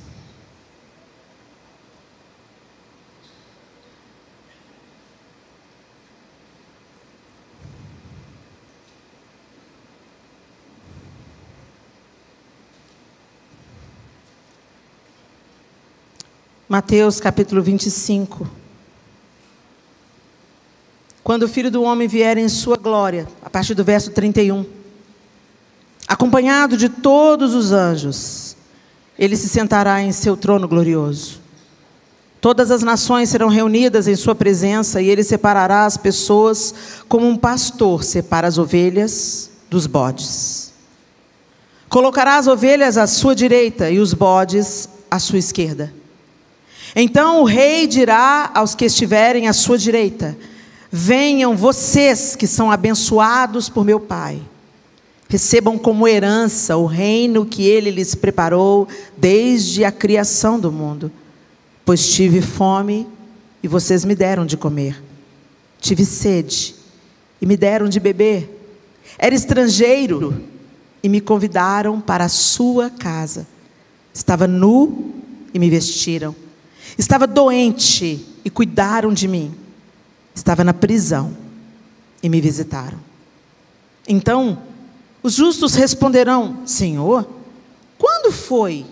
Mateus capítulo 25. Quando o Filho do Homem vier em sua glória, a partir do verso 31, acompanhado de todos os anjos, ele se sentará em seu trono glorioso. Todas as nações serão reunidas em sua presença, e ele separará as pessoas como um pastor separa as ovelhas dos bodes. Colocará as ovelhas à sua direita e os bodes à sua esquerda. Então o rei dirá aos que estiverem à sua direita: venham vocês que são abençoados por meu Pai. Recebam como herança o reino que ele lhes preparou desde a criação do mundo. Pois tive fome e vocês me deram de comer. Tive sede e me deram de beber. Era estrangeiro e me convidaram para a sua casa. Estava nu e me vestiram. Estava doente e cuidaram de mim. Estava na prisão e me visitaram. Então os justos responderão: Senhor, quando foi?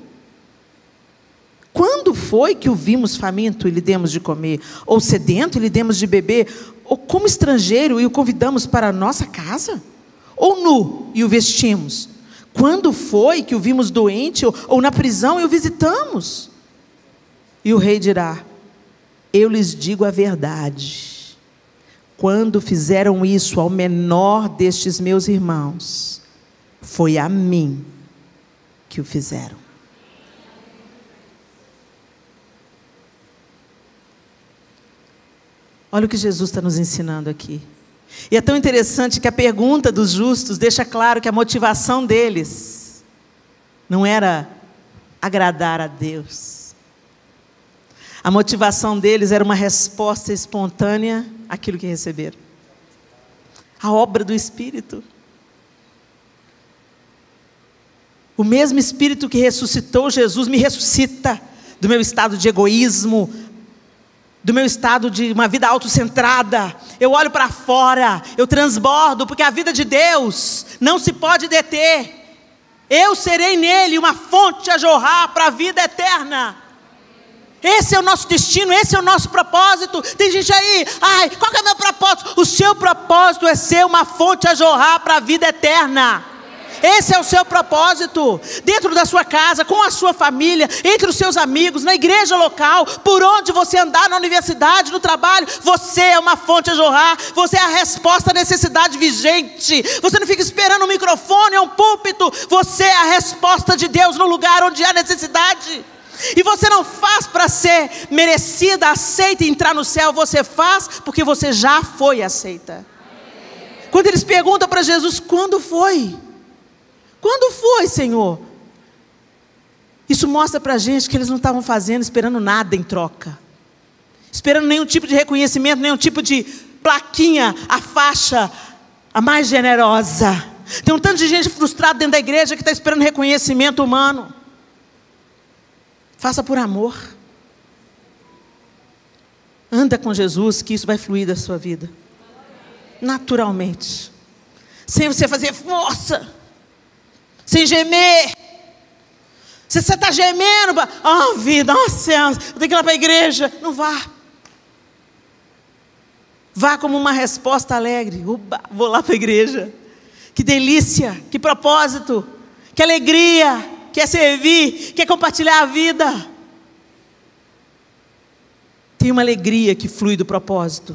Quando foi que o vimos faminto e lhe demos de comer? Ou sedento e lhe demos de beber? Ou como estrangeiro e o convidamos para a nossa casa? Ou nu e o vestimos? Quando foi que o vimos doente ou na prisão e o visitamos? E o rei dirá: eu lhes digo a verdade. Quando fizeram isso ao menor destes meus irmãos, foi a mim que o fizeram. Olha o que Jesus está nos ensinando aqui. E é tão interessante que a pergunta dos justos deixa claro que a motivação deles não era agradar a Deus. A motivação deles era uma resposta espontânea àquilo que receberam. A obra do Espírito. O mesmo Espírito que ressuscitou Jesus me ressuscita do meu estado de egoísmo, do meu estado de uma vida autocentrada. Eu olho para fora, eu transbordo, porque a vida de Deus não se pode deter. Eu serei nele uma fonte a jorrar para a vida eterna. Esse é o nosso destino, esse é o nosso propósito. Tem gente aí, qual que é o meu propósito? O seu propósito é ser uma fonte a jorrar para a vida eterna. Esse é o seu propósito, dentro da sua casa, com a sua família, entre os seus amigos, na igreja local, por onde você andar, na universidade, no trabalho. Você é uma fonte a jorrar, você é a resposta à necessidade vigente. Você não fica esperando um microfone ou um púlpito, você é a resposta de Deus no lugar onde há necessidade. E você não faz para ser merecida, aceita e entrar no céu, você faz porque você já foi aceita. Quando eles perguntam para Jesus, quando foi? Quando foi, Senhor? Isso mostra para a gente que eles não estavam fazendo, esperando nada em troca. Esperando nenhum tipo de reconhecimento, nenhum tipo de plaquinha, a faixa, a mais generosa. Tem um tanto de gente frustrada dentro da igreja que está esperando reconhecimento humano. Faça por amor. Anda com Jesus, que isso vai fluir da sua vida. Naturalmente. Sem você fazer força. Sem gemer. Se você está gemendo, vida, nossa, eu tenho que ir lá para a igreja. Não vá. Vá como uma resposta alegre. Uba, vou lá para a igreja. Que delícia, que propósito, que alegria, quer servir, quer compartilhar a vida. Tem uma alegria que flui do propósito,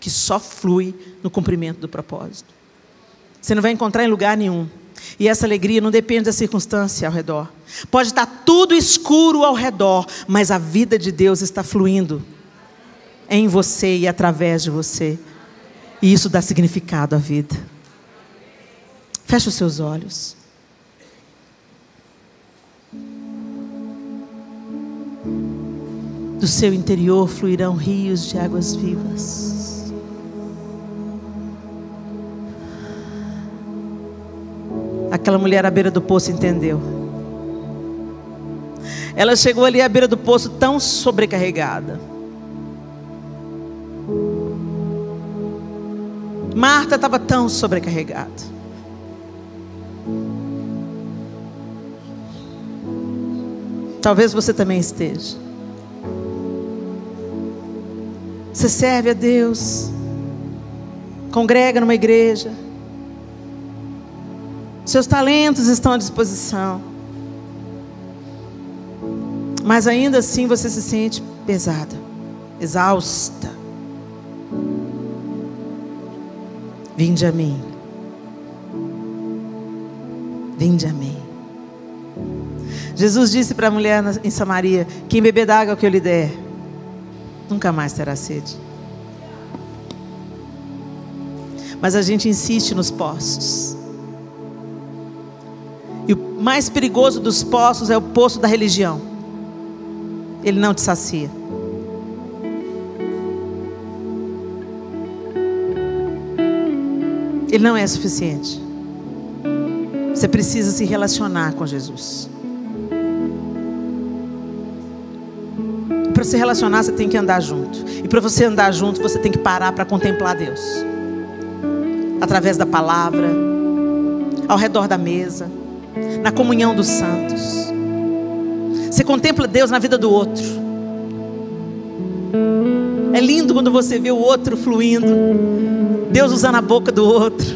que só flui no cumprimento do propósito. Você não vai encontrar em lugar nenhum. E essa alegria não depende da circunstância ao redor. Pode estar tudo escuro ao redor, mas a vida de Deus está fluindo em você e através de você. E isso dá significado à vida. Feche os seus olhos. Do seu interior fluirão rios de águas vivas. Aquela mulher à beira do poço entendeu. Ela chegou ali à beira do poço tão sobrecarregada. Marta estava tão sobrecarregada. Talvez você também esteja. Você serve a Deus, congrega numa igreja, seus talentos estão à disposição, mas ainda assim você se sente pesada, exausta. Vinde a mim. Vinde a mim. Jesus disse para a mulher em Samaria: quem beber da água que eu lhe der, nunca mais terá sede. Mas a gente insiste nos poços. E o mais perigoso dos poços é o poço da religião. Ele não te sacia. Ele não é suficiente. Você precisa se relacionar com Jesus. Para se relacionar, você tem que andar junto. E para você andar junto, você tem que parar para contemplar Deus. Através da palavra, ao redor da mesa, na comunhão dos santos. Você contempla Deus na vida do outro. É lindo quando você vê o outro fluindo, Deus usando a boca do outro.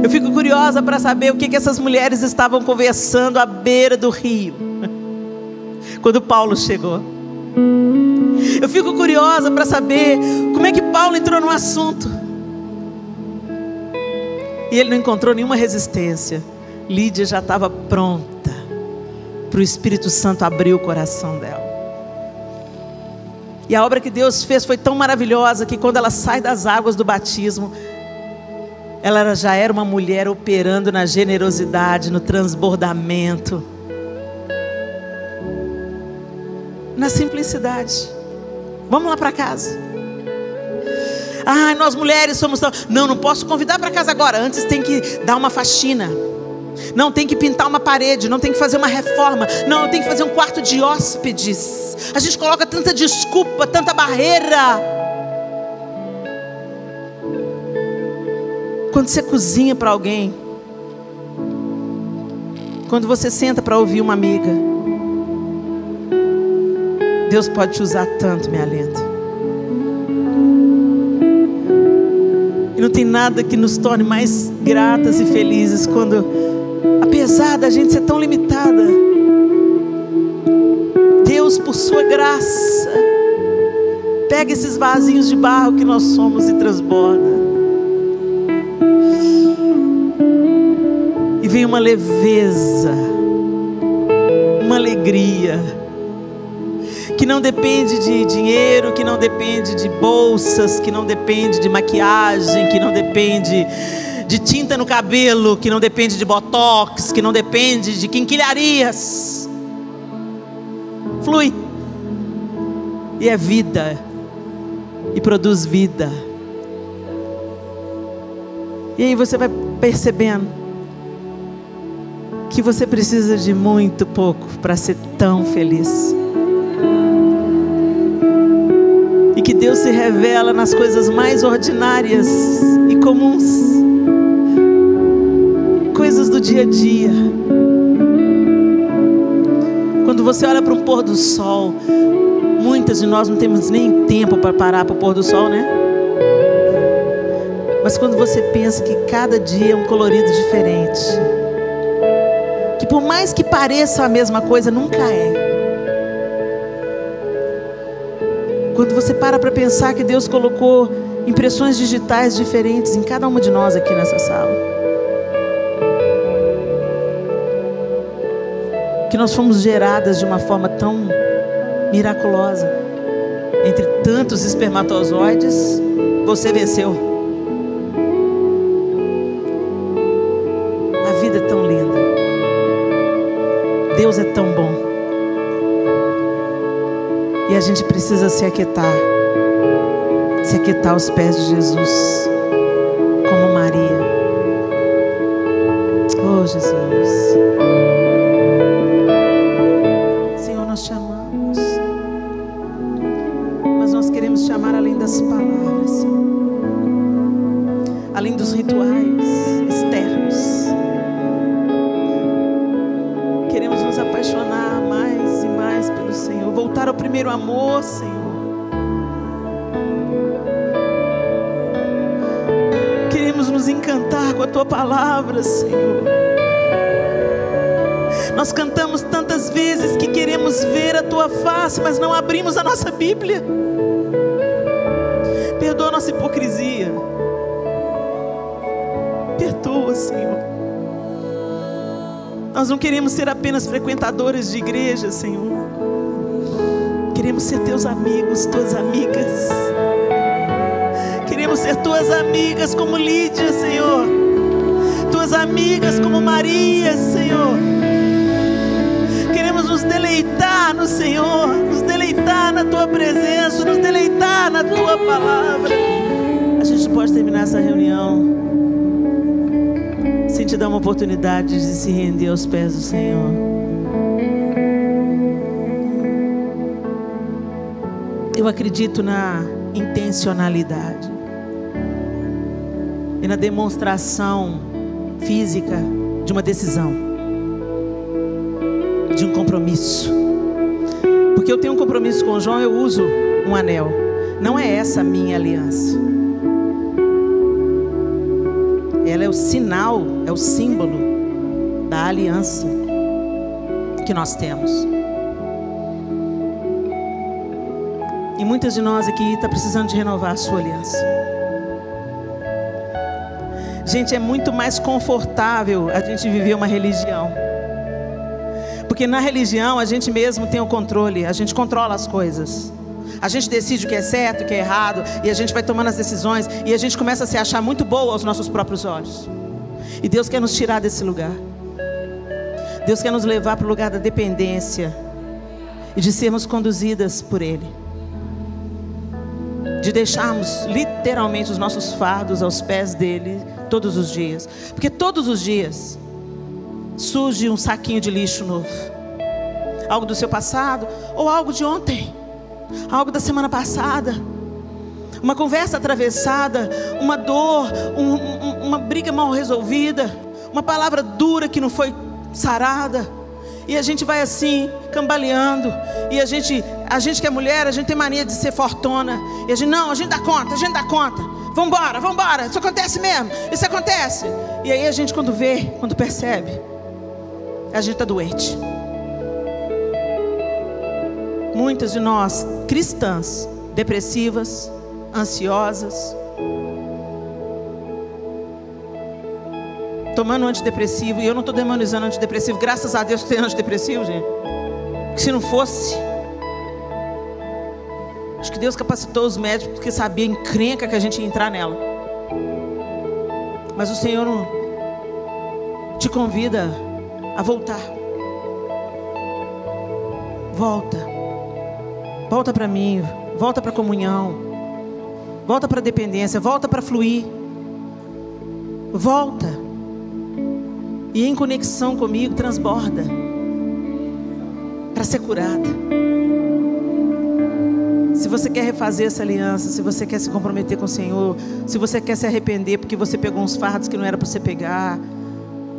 Eu fico curiosa para saber o que essas mulheres estavam conversando à beira do rio, quando Paulo chegou. Eu fico curiosa para saber como é que Paulo entrou no assunto. E ele não encontrou nenhuma resistência. Lídia já estava pronta para o Espírito Santo abrir o coração dela. E a obra que Deus fez foi tão maravilhosa que quando ela sai das águas do batismo, ela já era uma mulher operando na generosidade, no transbordamento, na simplicidade. Vamos lá para casa. Nós mulheres somos tão... Não posso convidar para casa agora. Antes tem que dar uma faxina. Não, tem que pintar uma parede. Não, tem que fazer uma reforma. Não, tem que fazer um quarto de hóspedes. A gente coloca tanta desculpa, tanta barreira. Quando você cozinha para alguém, quando você senta para ouvir uma amiga, Deus pode te usar tanto, minha linda. E não tem nada que nos torne mais gratas e felizes quando, apesar da gente ser tão limitada, Deus, por sua graça, pega esses vasinhos de barro que nós somos e transborda. E vem uma leveza, uma alegria, que não depende de dinheiro, que não depende de bolsas, que não depende de maquiagem, que não depende de tinta no cabelo, que não depende de botox, que não depende de quinquilharias. Flui. E é vida. E produz vida. E aí você vai percebendo que você precisa de muito pouco para ser tão feliz. E que Deus se revela nas coisas mais ordinárias e comuns, coisas do dia a dia. Quando você olha para um pôr do sol, muitas de nós não temos nem tempo para parar para o pôr do sol, né? Mas quando você pensa que cada dia é um colorido diferente, que por mais que pareça a mesma coisa, nunca é. Quando você para pensar que Deus colocou impressões digitais diferentes em cada uma de nós aqui nessa sala, que nós fomos geradas de uma forma tão miraculosa. Entre tantos espermatozoides, você venceu. A vida é tão linda. Deus é tão bom. E a gente precisa se aquietar aos pés de Jesus, como Maria. Oh, Jesus. Senhor, nós te amamos, mas nós queremos te amar além das palavras, Senhor, além dos rituais externos. Queremos nos apaixonar mais e mais pelo Senhor, voltar ao primeiro amor, Senhor. Queremos nos encantar com a tua palavra, Senhor. Nós cantamos tantas vezes que queremos ver a tua face, mas não abrimos a nossa Bíblia. Perdoa a nossa hipocrisia. Perdoa, Senhor. Nós não queremos ser apenas frequentadores de igreja, Senhor. Queremos ser teus amigos, tuas amigas. Queremos ser tuas amigas como Lídia, Senhor. Tuas amigas como Maria, Senhor. Queremos nos deleitar no Senhor, nos deleitar na tua presença, nos deleitar na tua palavra. A gente pode terminar essa reunião sem te dar uma oportunidade de se render aos pés do Senhor. Eu acredito na intencionalidade e na demonstração física de uma decisão, de um compromisso. Porque eu tenho um compromisso com o João, eu uso um anel. Não é essa a minha aliança. Ela é o sinal, é o símbolo da aliança que nós temos. E muitas de nós aqui estão precisando de renovar a sua aliança. Gente, é muito mais confortável a gente viver uma religião. Porque na religião a gente mesmo tem o controle, a gente controla as coisas. A gente decide o que é certo e o que é errado, e a gente vai tomando as decisões, e a gente começa a se achar muito boa aos nossos próprios olhos. E Deus quer nos tirar desse lugar. Deus quer nos levar para o lugar da dependência e de sermos conduzidas por Ele, de deixarmos literalmente os nossos fardos aos pés dele todos os dias, porque todos os dias surge um saquinho de lixo novo, algo do seu passado ou algo de ontem, algo da semana passada, uma conversa atravessada, uma dor, uma briga mal resolvida, uma palavra dura que não foi sarada. E a gente vai assim, cambaleando. E a gente que é mulher, a gente tem mania de ser fortona. E a gente dá conta, vambora, isso acontece mesmo, isso acontece. E aí a gente quando percebe, a gente está doente. Muitas de nós, cristãs, depressivas, ansiosas, tomando antidepressivo. E eu não estou demonizando antidepressivo. Graças a Deus que tem antidepressivo, gente. Porque se não fosse, acho que Deus capacitou os médicos, porque sabia a encrenca que a gente ia entrar nela. Mas o Senhor te convida a voltar. Volta para mim. Volta para a comunhão. Volta para a dependência. Volta para fluir. Volta. E em conexão comigo, transborda para ser curada. Se você quer refazer essa aliança, se você quer se comprometer com o Senhor, se você quer se arrepender porque você pegou uns fardos que não era para você pegar,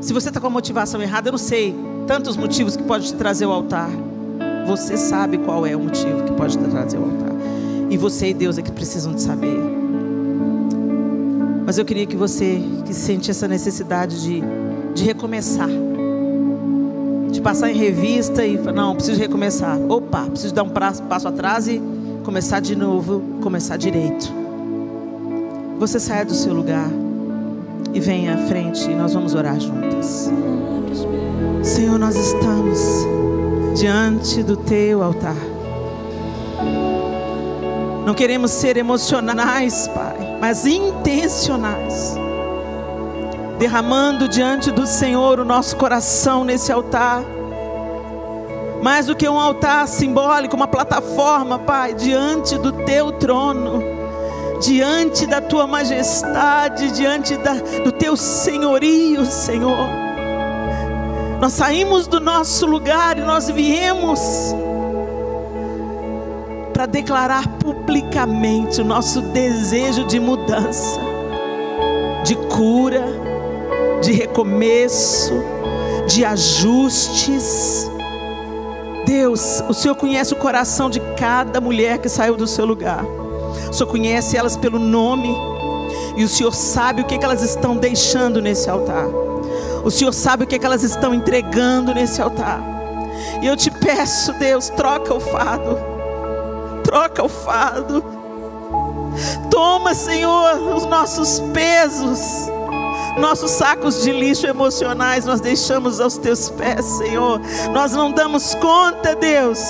se você está com a motivação errada, eu não sei tantos motivos que pode te trazer ao altar. Você sabe qual é o motivo que pode te trazer ao altar. E você e Deus é que precisam de saber. Mas eu queria que você que sente essa necessidade de recomeçar, de passar em revista e falar, não, preciso recomeçar. Opa, preciso dar um passo atrás e começar de novo, começar direito. Você saia do seu lugar e venha à frente e nós vamos orar juntas. Senhor, nós estamos diante do teu altar. Não queremos ser emocionais, Pai, mas intencionais, derramando diante do Senhor o nosso coração nesse altar. Mais do que um altar simbólico, uma plataforma, Pai, diante do teu trono, diante da tua majestade, diante do teu senhorio, Senhor. Nós saímos do nosso lugar e nós viemos para declarar publicamente o nosso desejo de mudança, de cura, de recomeço, de ajustes. Deus, o Senhor conhece o coração de cada mulher que saiu do seu lugar. O Senhor conhece elas pelo nome. E o Senhor sabe o que elas estão deixando nesse altar. O Senhor sabe o que elas estão entregando nesse altar. E eu te peço, Deus, troca o fardo. Troca o fardo. Toma, Senhor, os nossos pesos, nossos sacos de lixo emocionais, nós deixamos aos teus pés, Senhor. Nós não damos conta, Deus,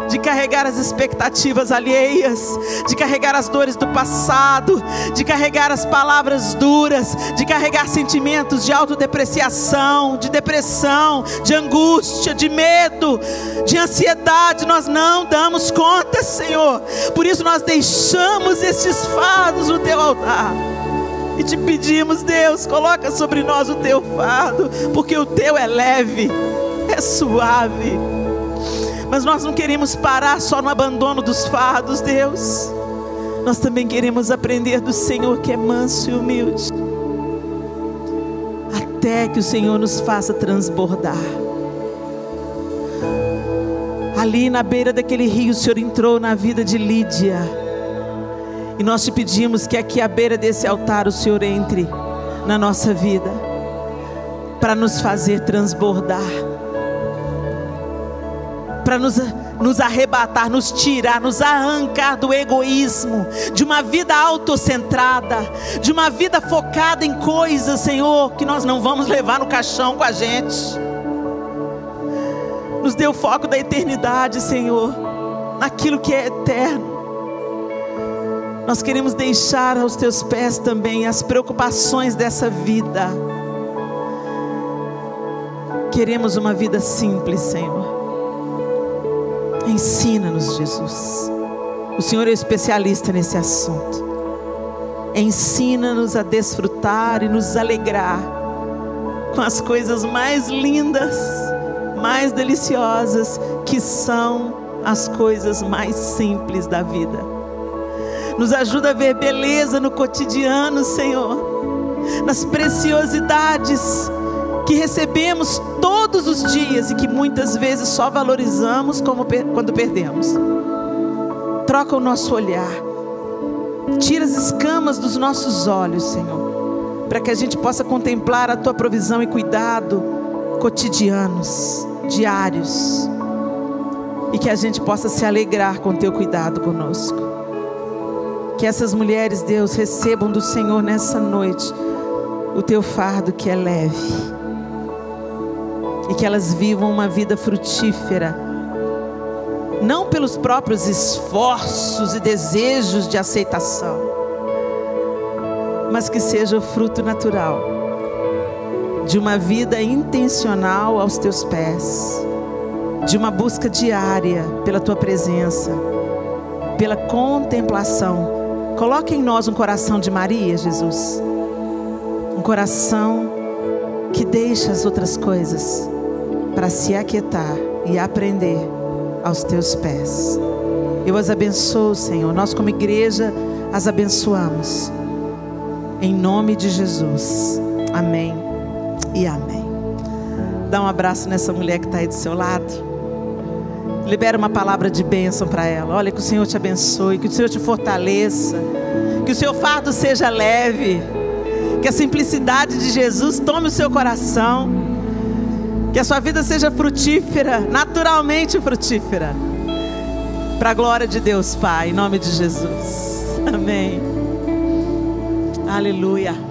de carregar as expectativas alheias, de carregar as dores do passado, de carregar as palavras duras, de carregar sentimentos de autodepreciação, de depressão, de angústia, de medo, de ansiedade. Nós não damos conta, Senhor. Por isso nós deixamos estes fardos no teu altar e te pedimos, Deus, coloca sobre nós o teu fardo, porque o teu é leve, é suave. Mas nós não queremos parar só no abandono dos fardos, Deus. Nós também queremos aprender do Senhor, que é manso e humilde, até que o Senhor nos faça transbordar. Ali na beira daquele rio, o Senhor entrou na vida de Lídia. E nós te pedimos que aqui à beira desse altar o Senhor entre na nossa vida, para nos fazer transbordar, para nos arrebatar, nos tirar, nos arrancar do egoísmo, de uma vida autocentrada, de uma vida focada em coisas, Senhor, que nós não vamos levar no caixão com a gente. Nos dê o foco da eternidade, Senhor. naquilo que é eterno. Nós queremos deixar aos teus pés também as preocupações dessa vida. Queremos uma vida simples, Senhor. Ensina-nos, Jesus. O Senhor é especialista nesse assunto. Ensina-nos a desfrutar e nos alegrar com as coisas mais lindas, mais deliciosas, que são as coisas mais simples da vida. Nos ajuda a ver beleza no cotidiano, Senhor, nas preciosidades que recebemos todos os dias e que muitas vezes só valorizamos quando perdemos. Troca o nosso olhar, tira as escamas dos nossos olhos, Senhor, para que a gente possa contemplar a Tua provisão e cuidado cotidianos, diários, e que a gente possa se alegrar com Teu cuidado conosco. Que essas mulheres, Deus, recebam do Senhor nessa noite o Teu fardo que é leve, e que elas vivam uma vida frutífera, não pelos próprios esforços e desejos de aceitação, mas que seja o fruto natural de uma vida intencional aos Teus pés, de uma busca diária pela Tua presença, pela contemplação. Coloque em nós um coração de Maria, Jesus, um coração que deixa as outras coisas para se aquietar e aprender aos Teus pés. Eu as abençoo, Senhor. Nós como igreja as abençoamos, em nome de Jesus. Amém e amém. Dá um abraço nessa mulher que está aí do seu lado. Libera uma palavra de bênção para ela. Olha, que o Senhor te abençoe, que o Senhor te fortaleça, que o seu fardo seja leve, que a simplicidade de Jesus tome o seu coração, que a sua vida seja frutífera, naturalmente frutífera, para a glória de Deus Pai, em nome de Jesus. Amém. Aleluia.